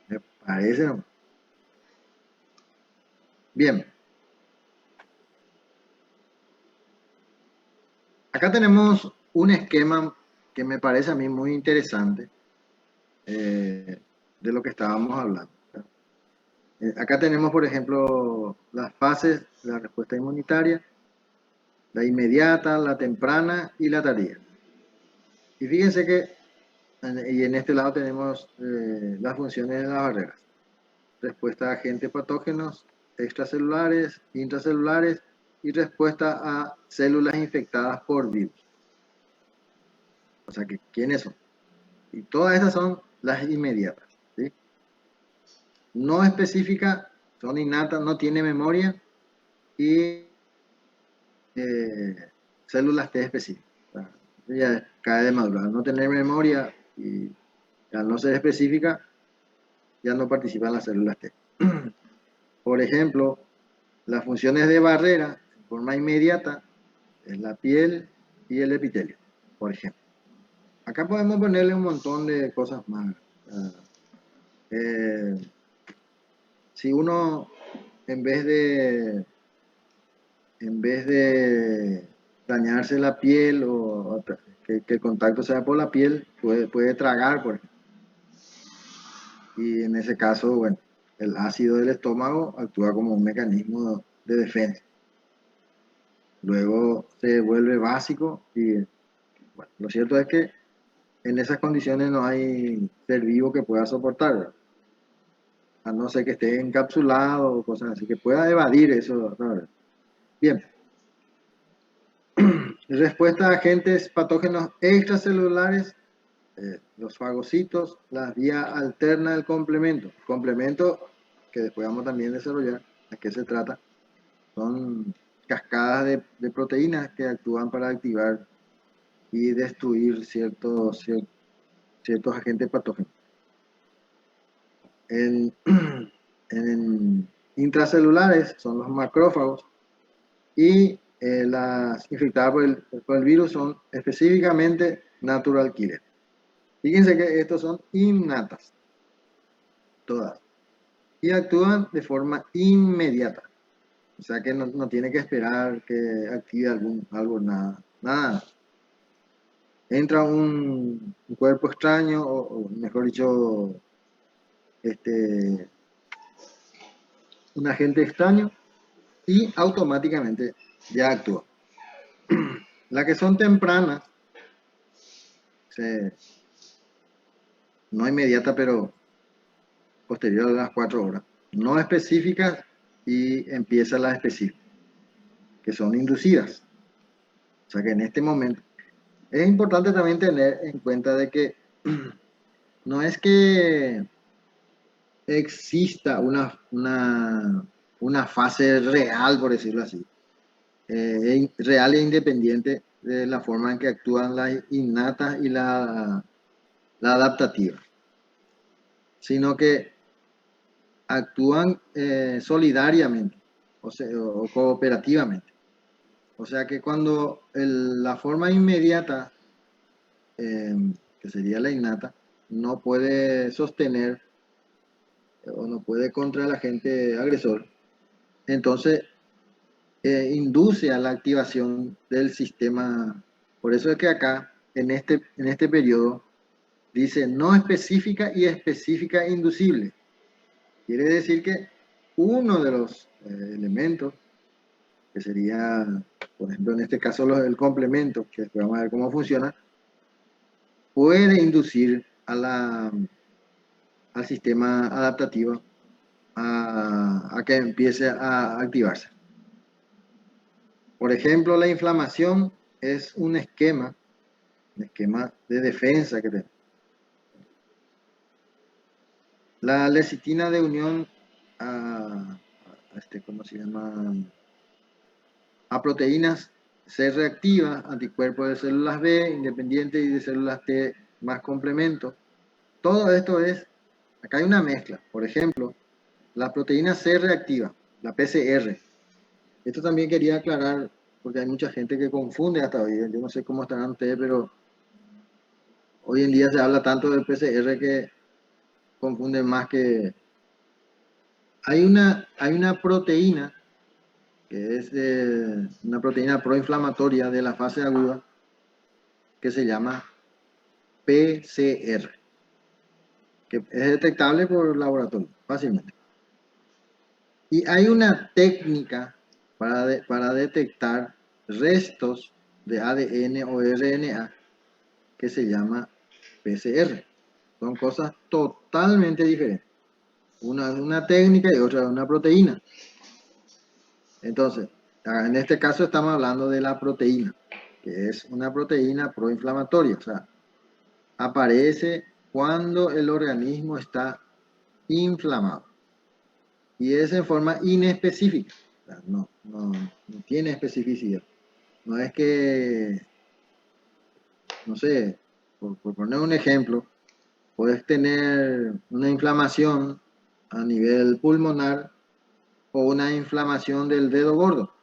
Me parece, ¿no? Bien. Acá tenemos un esquema que me parece a mí muy interesante de lo que estábamos hablando. Acá tenemos, por ejemplo, las fases de la respuesta inmunitaria, la inmediata, la temprana y la tardía. Y fíjense que, y en este lado tenemos las funciones de las barreras. Respuesta a agentes patógenos extracelulares, intracelulares y respuesta a células infectadas por virus. O sea, que ¿quiénes son? Y todas estas son las inmediatas, ¿sí? No específicas, son innatas, no tiene memoria y células T específicas. O sea, ya cae de madura. Al no tener memoria y al no ser específica, ya no participan las células T. Por ejemplo, las funciones de barrera en forma inmediata es la piel y el epitelio, por ejemplo. Acá podemos ponerle un montón de cosas más. Si uno, en vez de dañarse la piel o que el contacto sea por la piel, puede tragar, por ejemplo. Y en ese caso, bueno, el ácido del estómago actúa como un mecanismo de defensa. Luego se vuelve básico y, bueno, lo cierto es que en esas condiciones no hay ser vivo que pueda soportar, ¿verdad? A no ser que esté encapsulado o cosas así, que pueda evadir eso, ¿sabes? Bien. Respuesta a agentes patógenos extracelulares, los fagocitos, la vía alterna del complemento. Complemento que después vamos también a desarrollar, ¿a qué se trata? Son cascadas de proteínas que actúan para activar y destruir ciertos agentes patógenos. En intracelulares son los macrófagos y las infectadas por el virus son específicamente natural killer. Fíjense que estos son innatas, todas, y actúan de forma inmediata. O sea que no tiene que esperar que active algo, nada. Entra un cuerpo extraño, o mejor dicho, un agente extraño, y automáticamente ya actúa. Las que son tempranas, no inmediata, pero posterior a las 4 horas, no específicas y empieza la específica, que son inducidas. O sea que en este momento es importante también tener en cuenta de que no es que exista una fase real, por decirlo así, real e independiente de la forma en que actúan las innatas y la adaptativa, sino que actúan solidariamente o cooperativamente. O sea que cuando la forma inmediata, que sería la innata, no puede sostener o no puede contra el agente agresor, entonces induce a la activación del sistema. Por eso es que acá, en este periodo, dice no específica y específica inducible. Quiere decir que uno de los elementos, que sería, por ejemplo, en este caso el complemento, que después vamos a ver cómo funciona, puede inducir al sistema adaptativo a que empiece a activarse. Por ejemplo, la inflamación es un esquema de defensa que tenemos. La lecitina de unión ¿cómo se llama? A proteínas se reactiva, anticuerpos de células B independientes y de células T más complemento. Todo esto es, acá hay una mezcla. Por ejemplo, la proteína C reactiva, la PCR. Esto también quería aclarar, porque hay mucha gente que confunde hasta hoy. Yo no sé cómo estarán ustedes, pero hoy en día se habla tanto del PCR que confunden más que... Hay una proteína, que es una proteína proinflamatoria de la fase aguda, que se llama PCR, que es detectable por laboratorio, fácilmente. Y hay una técnica para detectar restos de ADN o RNA que se llama PCR. Son cosas totalmente diferentes. Una es una técnica y otra es una proteína. Entonces, en este caso estamos hablando de la proteína, que es una proteína proinflamatoria. O sea, aparece cuando el organismo está inflamado. Y es en forma inespecífica. O sea, no tiene especificidad. No es que, no sé, por poner un ejemplo, puedes tener una inflamación a nivel pulmonar o una inflamación del dedo gordo.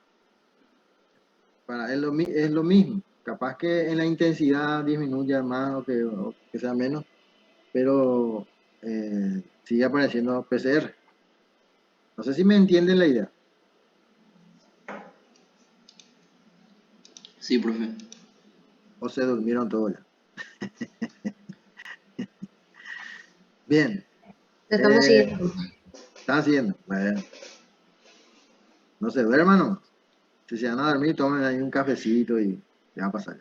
Es lo mismo. Capaz que en la intensidad disminuya más o que sea menos, pero sigue apareciendo PCR. No sé si me entienden la idea. Sí, profe. O se durmieron todos ya. Bien. Te estamos siguiendo. Están haciendo. Bueno. No se duerman, ¿no? Si se van a dormir, tomen ahí un cafecito y ya va a pasar.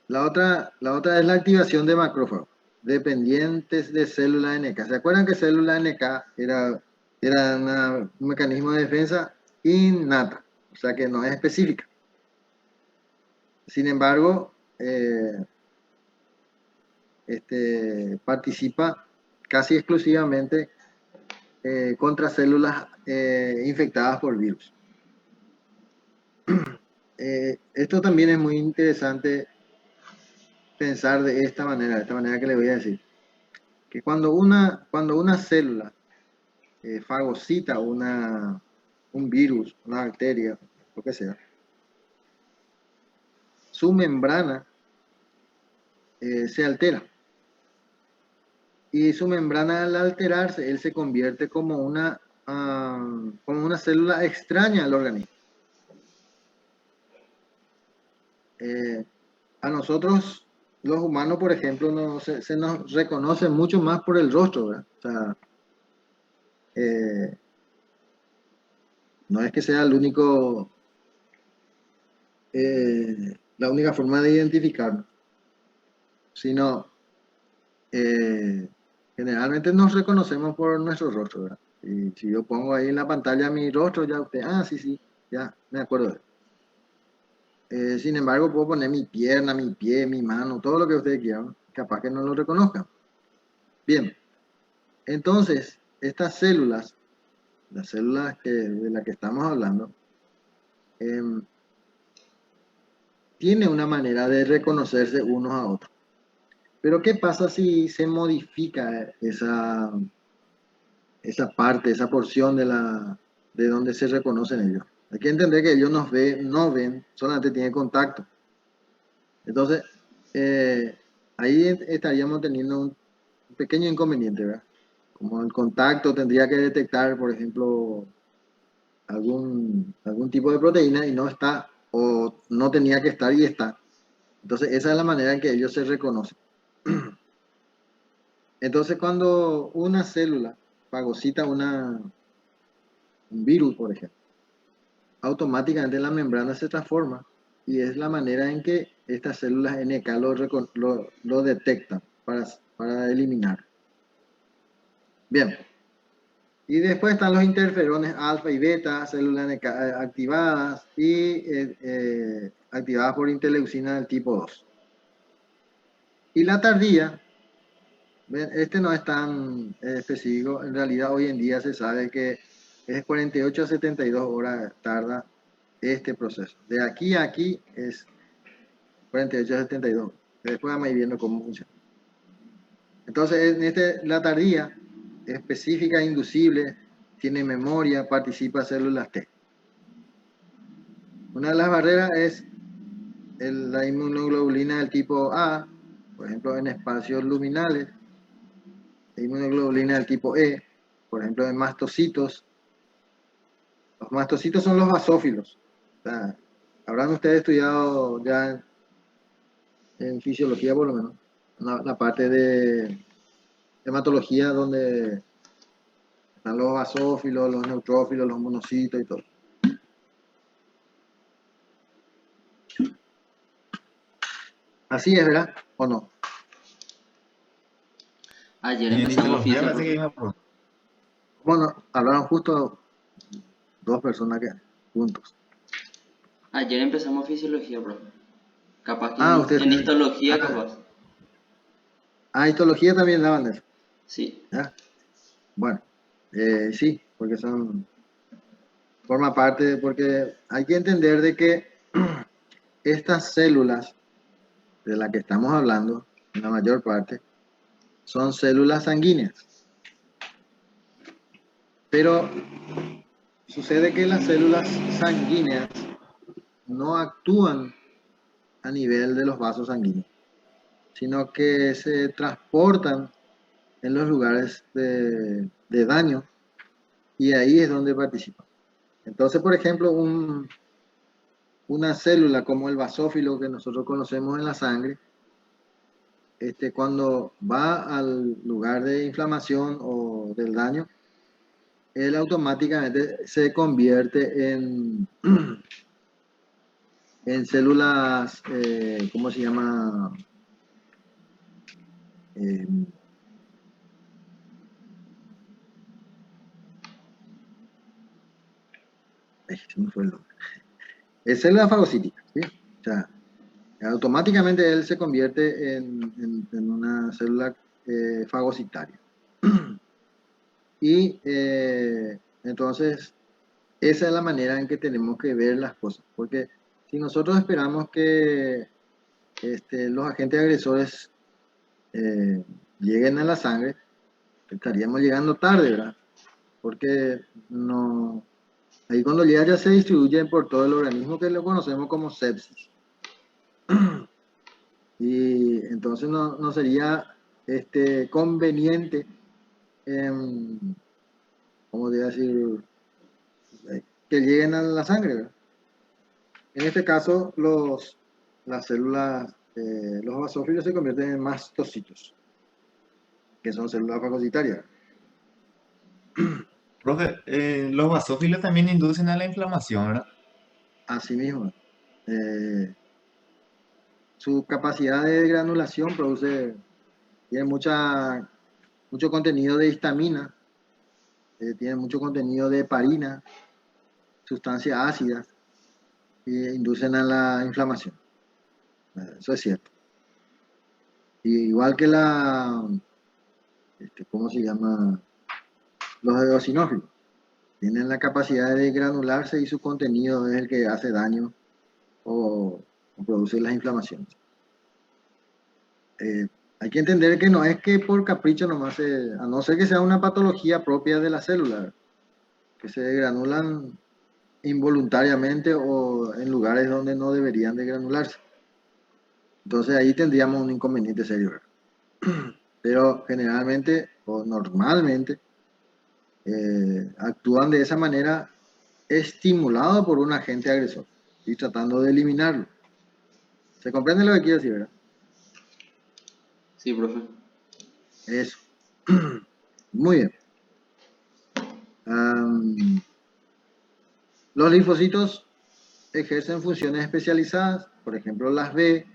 La otra es la activación de macrófagos dependientes de célula NK. ¿Se acuerdan que célula NK era un mecanismo de defensa innata? O sea que no es específica. Sin embargo, participa casi exclusivamente contra células infectadas por virus. Esto también es muy interesante pensar de esta manera que le voy a decir. Que cuando una célula fagocita un virus, una bacteria, lo que sea, su membrana se altera. Y su membrana, al alterarse, él se convierte como una célula extraña al organismo. A nosotros, los humanos, por ejemplo, se nos reconoce mucho más por el rostro, ¿verdad? O sea, no es que sea la única forma de identificarnos, sino generalmente nos reconocemos por nuestro rostro, ¿verdad? Y si yo pongo ahí en la pantalla mi rostro, ya usted, sí, ya me acuerdo de él. Sin embargo, puedo poner mi pierna, mi pie, mi mano, todo lo que ustedes quieran, capaz que no lo reconozcan. Bien, entonces, estas células, las células de las que estamos hablando, tiene una manera de reconocerse unos a otros. Pero ¿qué pasa si se modifica esa parte, esa porción de donde se reconocen ellos? Hay que entender que ellos no ven, solamente tienen contacto. Entonces, ahí estaríamos teniendo un pequeño inconveniente, ¿verdad? Como el contacto tendría que detectar, por ejemplo, algún tipo de proteína y no está, o no tenía que estar y está. Entonces, esa es la manera en que ellos se reconocen. Entonces, cuando una célula fagocita un virus, por ejemplo, automáticamente la membrana se transforma y es la manera en que estas células NK lo detectan para eliminar. Bien. Y después están los interferones alfa y beta, células NK activadas y activadas por interleucina del tipo 2. Y la tardía, este no es tan específico, en realidad hoy en día se sabe que es 48 a 72 horas tarda este proceso. De aquí a aquí es 48 a 72. Después vamos a ir viendo cómo funciona. Entonces, la tardía específica e inducible, tiene memoria, participa células T. Una de las barreras es la inmunoglobulina del tipo A, por ejemplo, en espacios luminales, la inmunoglobulina del tipo E, por ejemplo, en mastocitos. Los mastocitos son los basófilos. O sea, habrán ustedes estudiado ya en fisiología, por lo menos, la parte de hematología donde están los basófilos, los neutrófilos, los monocitos y todo. Así es, ¿verdad? ¿O no? Ayer En empezamos histología fisio, parece que hay profe. una pregunta. Bueno, hablaron justo dos personas juntos. Ayer empezamos fisiología, profe. Capaz que Ah, ustedes. en histología, capaz. Histología también daban eso. Sí. ¿Ya? Bueno, sí, porque forma parte, porque hay que entender de que estas células de las que estamos hablando, la mayor parte, son células sanguíneas. Pero sucede que las células sanguíneas no actúan a nivel de los vasos sanguíneos, sino que se transportan en los lugares de daño y ahí es donde participan. Entonces, por ejemplo, una célula como el basófilo que nosotros conocemos en la sangre, cuando va al lugar de inflamación o del daño, él automáticamente se convierte en células, ¿cómo se llama? Eh, se me fue el nombre. Es célula fagocítica, ¿sí? O sea, automáticamente él se convierte en una célula fagocitaria. Y entonces, esa es la manera en que tenemos que ver las cosas. Porque si nosotros esperamos que los agentes agresores lleguen a la sangre, estaríamos llegando tarde, ¿verdad? Porque no, ahí cuando llega ya se distribuye por todo el organismo que lo conocemos como sepsis. Y entonces no sería conveniente, ¿cómo decir? Que lleguen a la sangre, ¿verdad? En este caso, las células, los basófilos se convierten en mastocitos, que son células fagocitarias. Profe, los basófilos también inducen a la inflamación, ¿verdad? Así mismo, su capacidad de granulación tiene mucho contenido de histamina, tiene mucho contenido de heparina, sustancias ácidas, que inducen a la inflamación. Eso es cierto. Y igual que ¿cómo se llama? Los eosinófilos. Tienen la capacidad de granularse y su contenido es el que hace daño o produce las inflamaciones. Hay que entender que no es que por capricho nomás, a no ser que sea una patología propia de la célula, que se granulan involuntariamente o en lugares donde no deberían de granularse. Entonces ahí tendríamos un inconveniente serio. Pero generalmente o normalmente actúan de esa manera estimulado por un agente agresor y tratando de eliminarlo. ¿Se comprende lo que quiero decir, verdad? Sí, profe. Eso. Muy bien. Los linfocitos ejercen funciones especializadas, por ejemplo, las B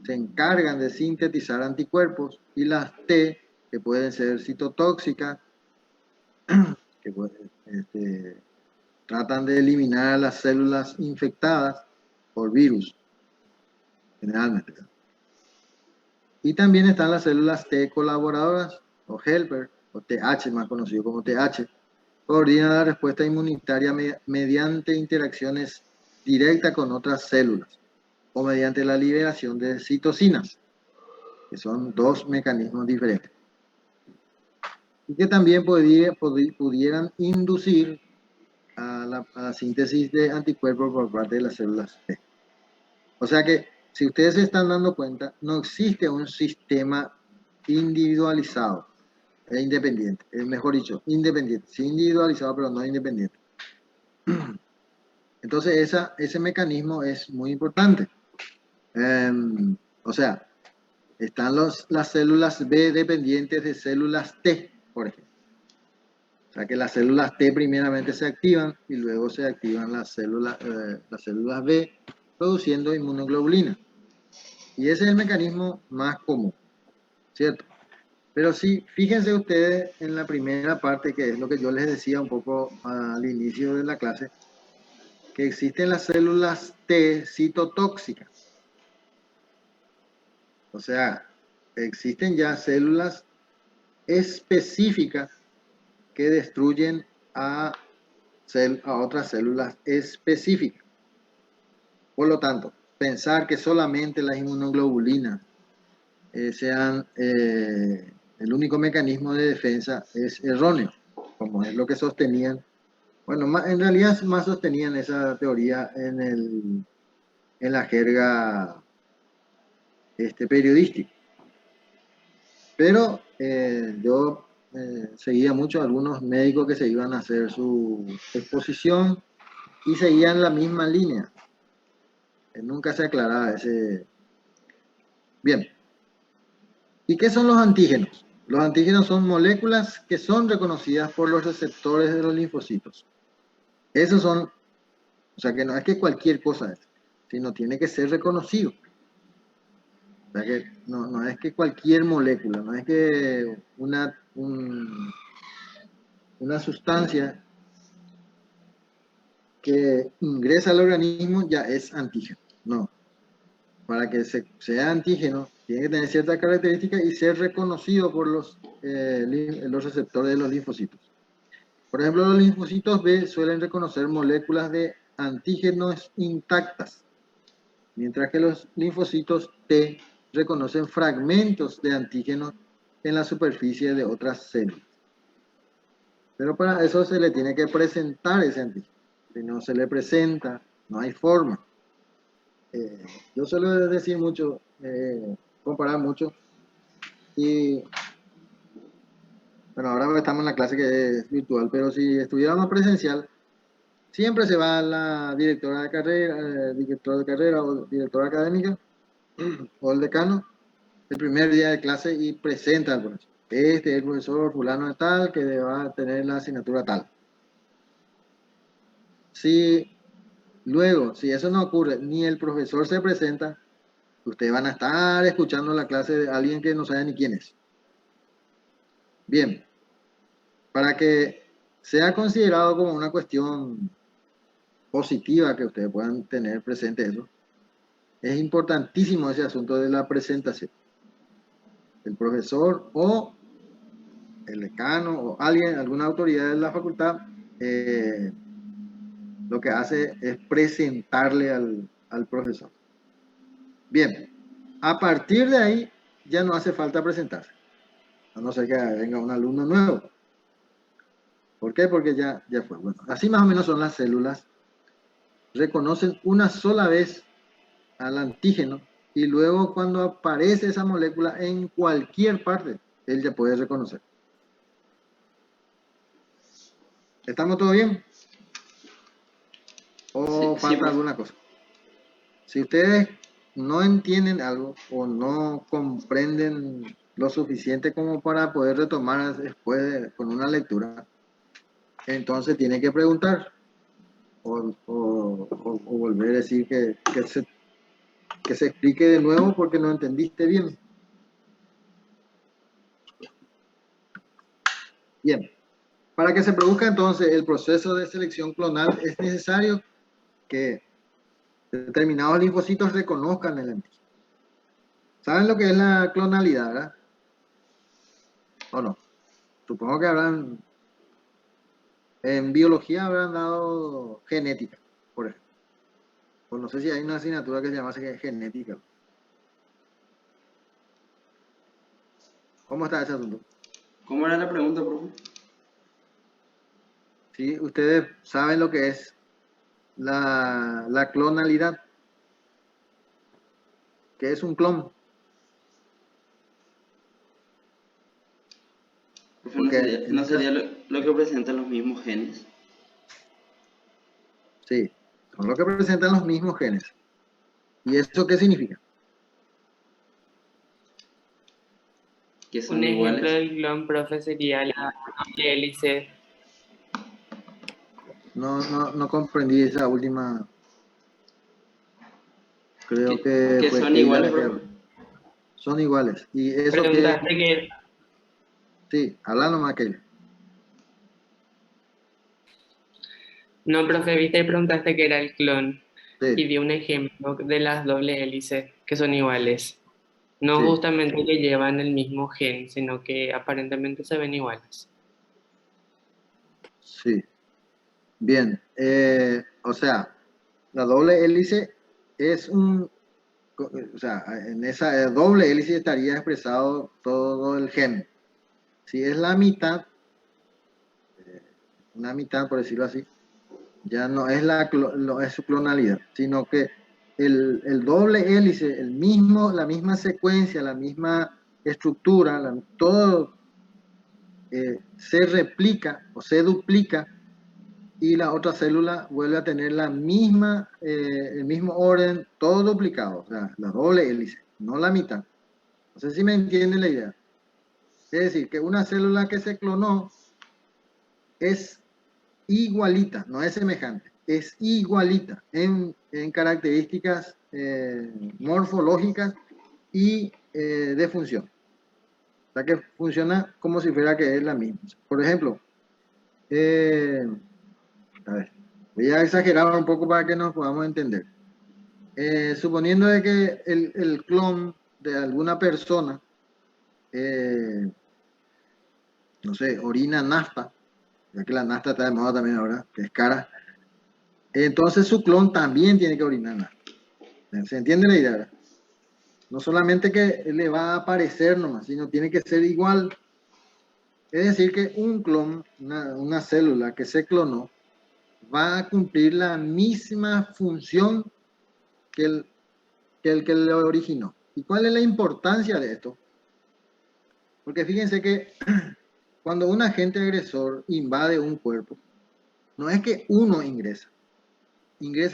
se encargan de sintetizar anticuerpos y las T, que pueden ser citotóxicas, que tratan de eliminar las células infectadas por virus, generalmente. Y también están las células T colaboradoras, o helper, o TH, más conocido como TH, coordinan la respuesta inmunitaria mediante interacciones directas con otras células o mediante la liberación de citocinas, que son dos mecanismos diferentes, y que también pudieran inducir a la síntesis de anticuerpos por parte de las células T. O sea que, si ustedes se están dando cuenta, no existe un sistema individualizado e independiente, mejor dicho, independiente, sí individualizado, pero no independiente. Entonces, ese mecanismo es muy importante. O sea, están las células B dependientes de células T, por ejemplo. O sea que las células T primeramente se activan y luego se activan las células B produciendo inmunoglobulina. Y ese es el mecanismo más común, ¿cierto? Pero sí, fíjense ustedes en la primera parte, que es lo que yo les decía un poco al inicio de la clase, que existen las células T citotóxicas. O sea, existen ya células específicas que destruyen a otras células específicas. Por lo tanto, pensar que solamente las inmunoglobulinas sean el único mecanismo de defensa es erróneo, como es lo que sostenían. Bueno, en realidad más sostenían esa teoría en la jerga periodística. Pero yo seguía mucho a algunos médicos que se iban a hacer su exposición y seguían la misma línea. Nunca se aclaraba ese. Bien. ¿Y qué son los antígenos? Los antígenos son moléculas que son reconocidas por los receptores de los linfocitos. Esos son, o sea que no es que cualquier cosa es, sino tiene que ser reconocido. O sea que no es que cualquier molécula, no es que una sustancia que ingresa al organismo ya es antígeno. No. Para que sea antígeno, tiene que tener ciertas características y ser reconocido por los receptores de los linfocitos. Por ejemplo, los linfocitos B suelen reconocer moléculas de antígenos intactas, mientras que los linfocitos T reconocen fragmentos de antígenos en la superficie de otras células. Pero para eso se le tiene que presentar ese antígeno. Si no se le presenta, no hay forma. Yo suelo decir mucho, comparar mucho, y bueno, ahora estamos en la clase que es virtual, pero si estuviéramos presencial, siempre se va la directora de carrera, director de carrera o directora académica o el decano el primer día de clase y presenta al profesor. Este es el profesor fulano de tal que va a tener la asignatura tal. Si luego, si eso no ocurre, ni el profesor se presenta, ustedes van a estar escuchando la clase de alguien que no sabe ni quién es. Bien, para que sea considerado como una cuestión positiva que ustedes puedan tener presente eso, es importantísimo ese asunto de la presentación. El profesor o el decano o alguien, alguna autoridad de la facultad, lo que hace es presentarle al profesor. Bien, a partir de ahí ya no hace falta presentarse, a no ser que venga un alumno nuevo. ¿Por qué? Porque ya fue. Bueno, así más o menos son las células. Reconocen una sola vez al antígeno y luego cuando aparece esa molécula en cualquier parte, él ya puede reconocer. ¿Estamos todo bien? ¿O falta alguna cosa? Si ustedes no entienden algo o no comprenden lo suficiente como para poder retomar después con una lectura, entonces tiene que preguntar o volver a decir que se explique de nuevo porque no entendiste bien. Bien, para que se produzca entonces el proceso de selección clonal es necesario que determinados linfocitos reconozcan el antígeno. ¿Saben lo que es la clonalidad, verdad? ¿O no? Supongo que en biología habrán dado genética, por ejemplo. Pues no sé si hay una asignatura que se llama genética. ¿Cómo está ese asunto? ¿Cómo era la pregunta, profe? ¿Sí? Ustedes saben lo que es la clonalidad, que es un clon. Profe, Porque ¿no sería lo que presentan los mismos genes? sí, son los que presentan los mismos genes. ¿Y eso qué significa? Que son Un ejemplo iguales. del clon, profe, sería la doble hélice. No comprendí esa última. Creo que Que fue son Keila iguales, la que profe. habló. Son iguales. Y eso que, Preguntaste que, sí, habla nomás Keila. no, profe, viste y preguntaste que era el clon. Y Sí, di un ejemplo de las dobles hélices que son iguales. No sí, justamente que llevan el mismo gen, sino que aparentemente se ven iguales. sí. Bien. O sea, la doble hélice es o sea, en esa doble hélice estaría expresado todo el gen. Si es la mitad, una mitad por decirlo así, ya no es no es su clonalidad, sino que el doble hélice, la misma secuencia, la misma estructura, todo se replica o se duplica y la otra célula vuelve a tener el mismo orden, todo duplicado, o sea, la doble hélice, no la mitad. No sé si me entienden la idea. Es decir, que una célula que se clonó es igualita, no es semejante, es igualita en características morfológicas y de función. O sea que funciona como si fuera que es la misma. Por ejemplo, a ver, voy a exagerar un poco para que nos podamos entender. Suponiendo de que el clon de alguna persona, no sé, orina nafta, ya que la nafta está de moda también ahora, que es cara, entonces su clon también tiene que orinar nafta. ¿Se entiende la idea, verdad? No solamente que le va a aparecer nomás, sino tiene que ser igual. Es decir, que un clon, una célula que se clonó, va a cumplir la misma función que que le originó. ¿Y cuál es la importancia de esto? Porque fíjense que cuando un agente agresor invade un cuerpo, no es que uno ingresa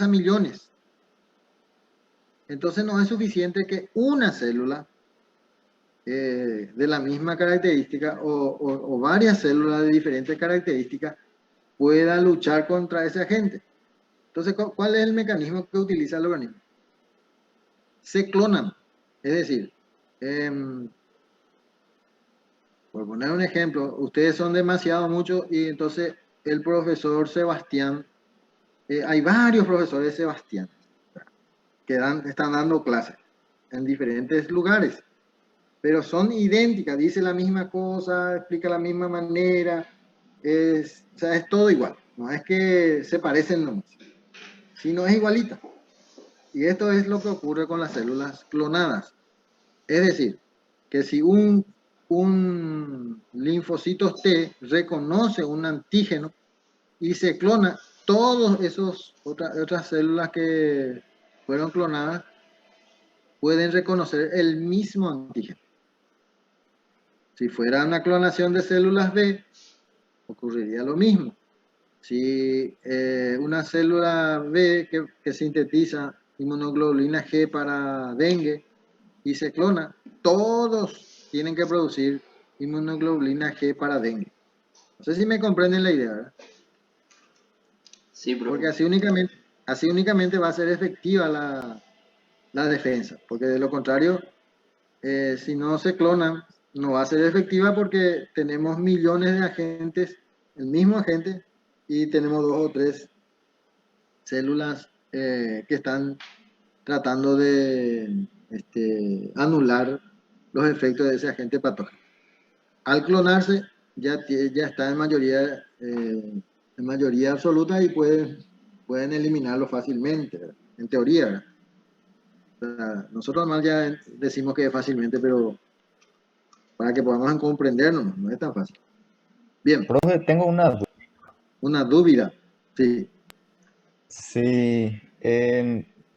millones. Entonces no es suficiente que una célula de la misma característica o varias células de diferentes características pueda luchar contra ese agente. Entonces, ¿cuál es el mecanismo que utiliza el organismo? Se clonan. Es decir, por poner un ejemplo, ustedes son demasiado muchos y entonces el profesor Sebastián, hay varios profesores Sebastián que están dando clases en diferentes lugares, pero son idénticas, dice la misma cosa, explica la misma manera, o sea, es todo igual, no es que se parecen nomás, sino es igualita. Y esto es lo que ocurre con las células clonadas. Es decir, que si un linfocito T reconoce un antígeno y se clona, todas esas otras células que fueron clonadas pueden reconocer el mismo antígeno. Si fuera una clonación de células B, ocurriría lo mismo. Si una célula B que sintetiza inmunoglobulina G para dengue y se clona, todos tienen que producir inmunoglobulina G para dengue. No sé si me comprenden la idea, ¿verdad? Sí, porque profe. así únicamente va a ser efectiva la defensa, porque de lo contrario, si no se clonan, no va a ser efectiva porque tenemos millones de agentes, el mismo agente, y tenemos 2 o 3 células que están tratando de anular los efectos de ese agente patógeno. Al clonarse, ya está en mayoría absoluta y pueden eliminarlo fácilmente, ¿verdad? En teoría, ¿verdad? O sea, nosotros más ya decimos que es fácilmente, pero para que podamos comprendernos, no es tan fácil. Bien, Profe, tengo una duda. una dúvida. Sí, Sí,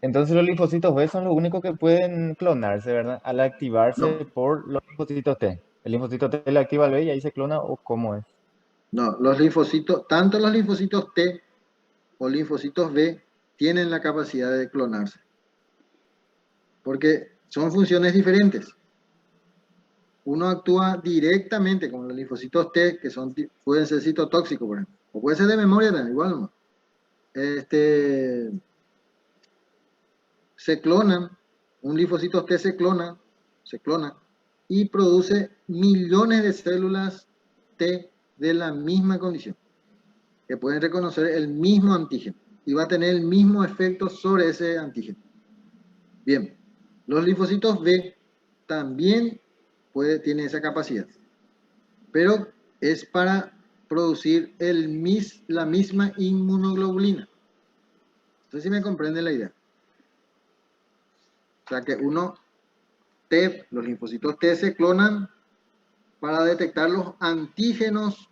entonces los linfocitos B son los únicos que pueden clonarse, ¿verdad? Al no, activarse por los linfocitos T. El linfocito T le activa al B y ahí se clona o cómo es. no, los linfocitos, tanto los linfocitos T o linfocitos B tienen la capacidad de clonarse, porque son funciones diferentes. Uno actúa directamente con los linfocitos T, que pueden ser citotóxicos, por ejemplo, o puede ser de memoria también, igual no. Se clonan, un linfocito T se clona y produce millones de células T de la misma condición, que pueden reconocer el mismo antígeno y va a tener el mismo efecto sobre ese antígeno. Bien, los linfocitos B también tienen esa capacidad, pero es para producir la misma inmunoglobulina. Entonces, si me comprende la idea. O sea que los linfocitos T se clonan para detectar los antígenos,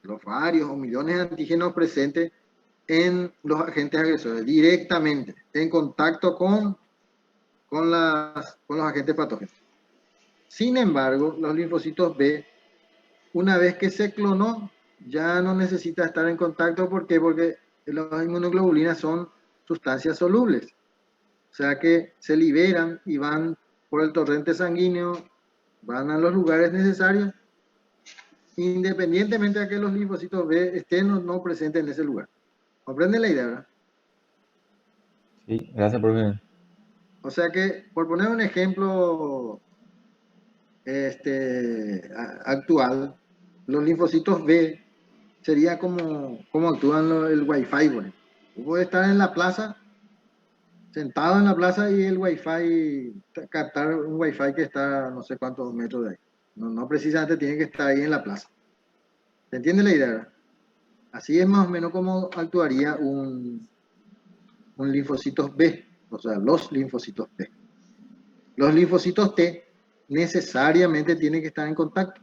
los varios o millones de antígenos presentes en los agentes agresores, directamente, en contacto con los agentes patógenos. Sin embargo, los linfocitos B, una vez que se clonó, ya no necesita estar en contacto. ¿Por qué? Porque las inmunoglobulinas son sustancias solubles. O sea que se liberan y van por el torrente sanguíneo, van a los lugares necesarios, independientemente de que los linfocitos B estén o no presentes en ese lugar. ¿Comprende la idea, verdad? Sí, gracias, profe. O sea que, por poner un ejemplo actual, los linfocitos B sería como actúan el Wi-Fi. Bueno. Tú puedes estar en la plaza, sentado en la plaza y el Wi-Fi, captar un Wi-Fi que está a no sé cuántos metros de ahí. No precisamente tiene que estar ahí en la plaza. ¿Se entiende la idea, verdad? Así es más o menos como actuaría un linfocitos B, o sea, los linfocitos B. Los linfocitos T necesariamente tienen que estar en contacto.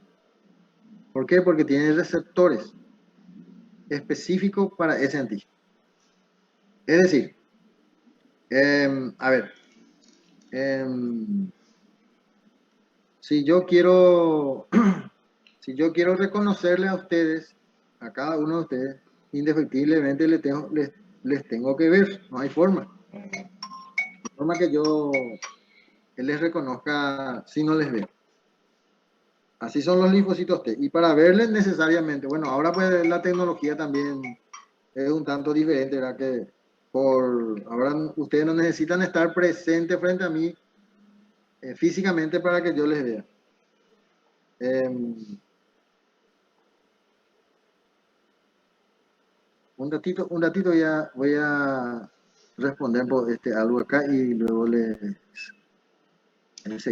¿Por qué? Porque tienen receptores específicos para ese antígeno. Es decir, a ver, si yo quiero, si yo quiero reconocerle a ustedes, a cada uno de ustedes, indefectiblemente les tengo que ver, no hay forma. No hay forma que les reconozca si no les veo. Así son los linfocitos T. Y para verles necesariamente, bueno, ahora pues la tecnología también es un tanto diferente, ¿verdad? Que ahora ustedes no necesitan estar presentes frente a mí físicamente para que yo les vea. Un ratito ya voy a responder por algo acá y luego les seguimos.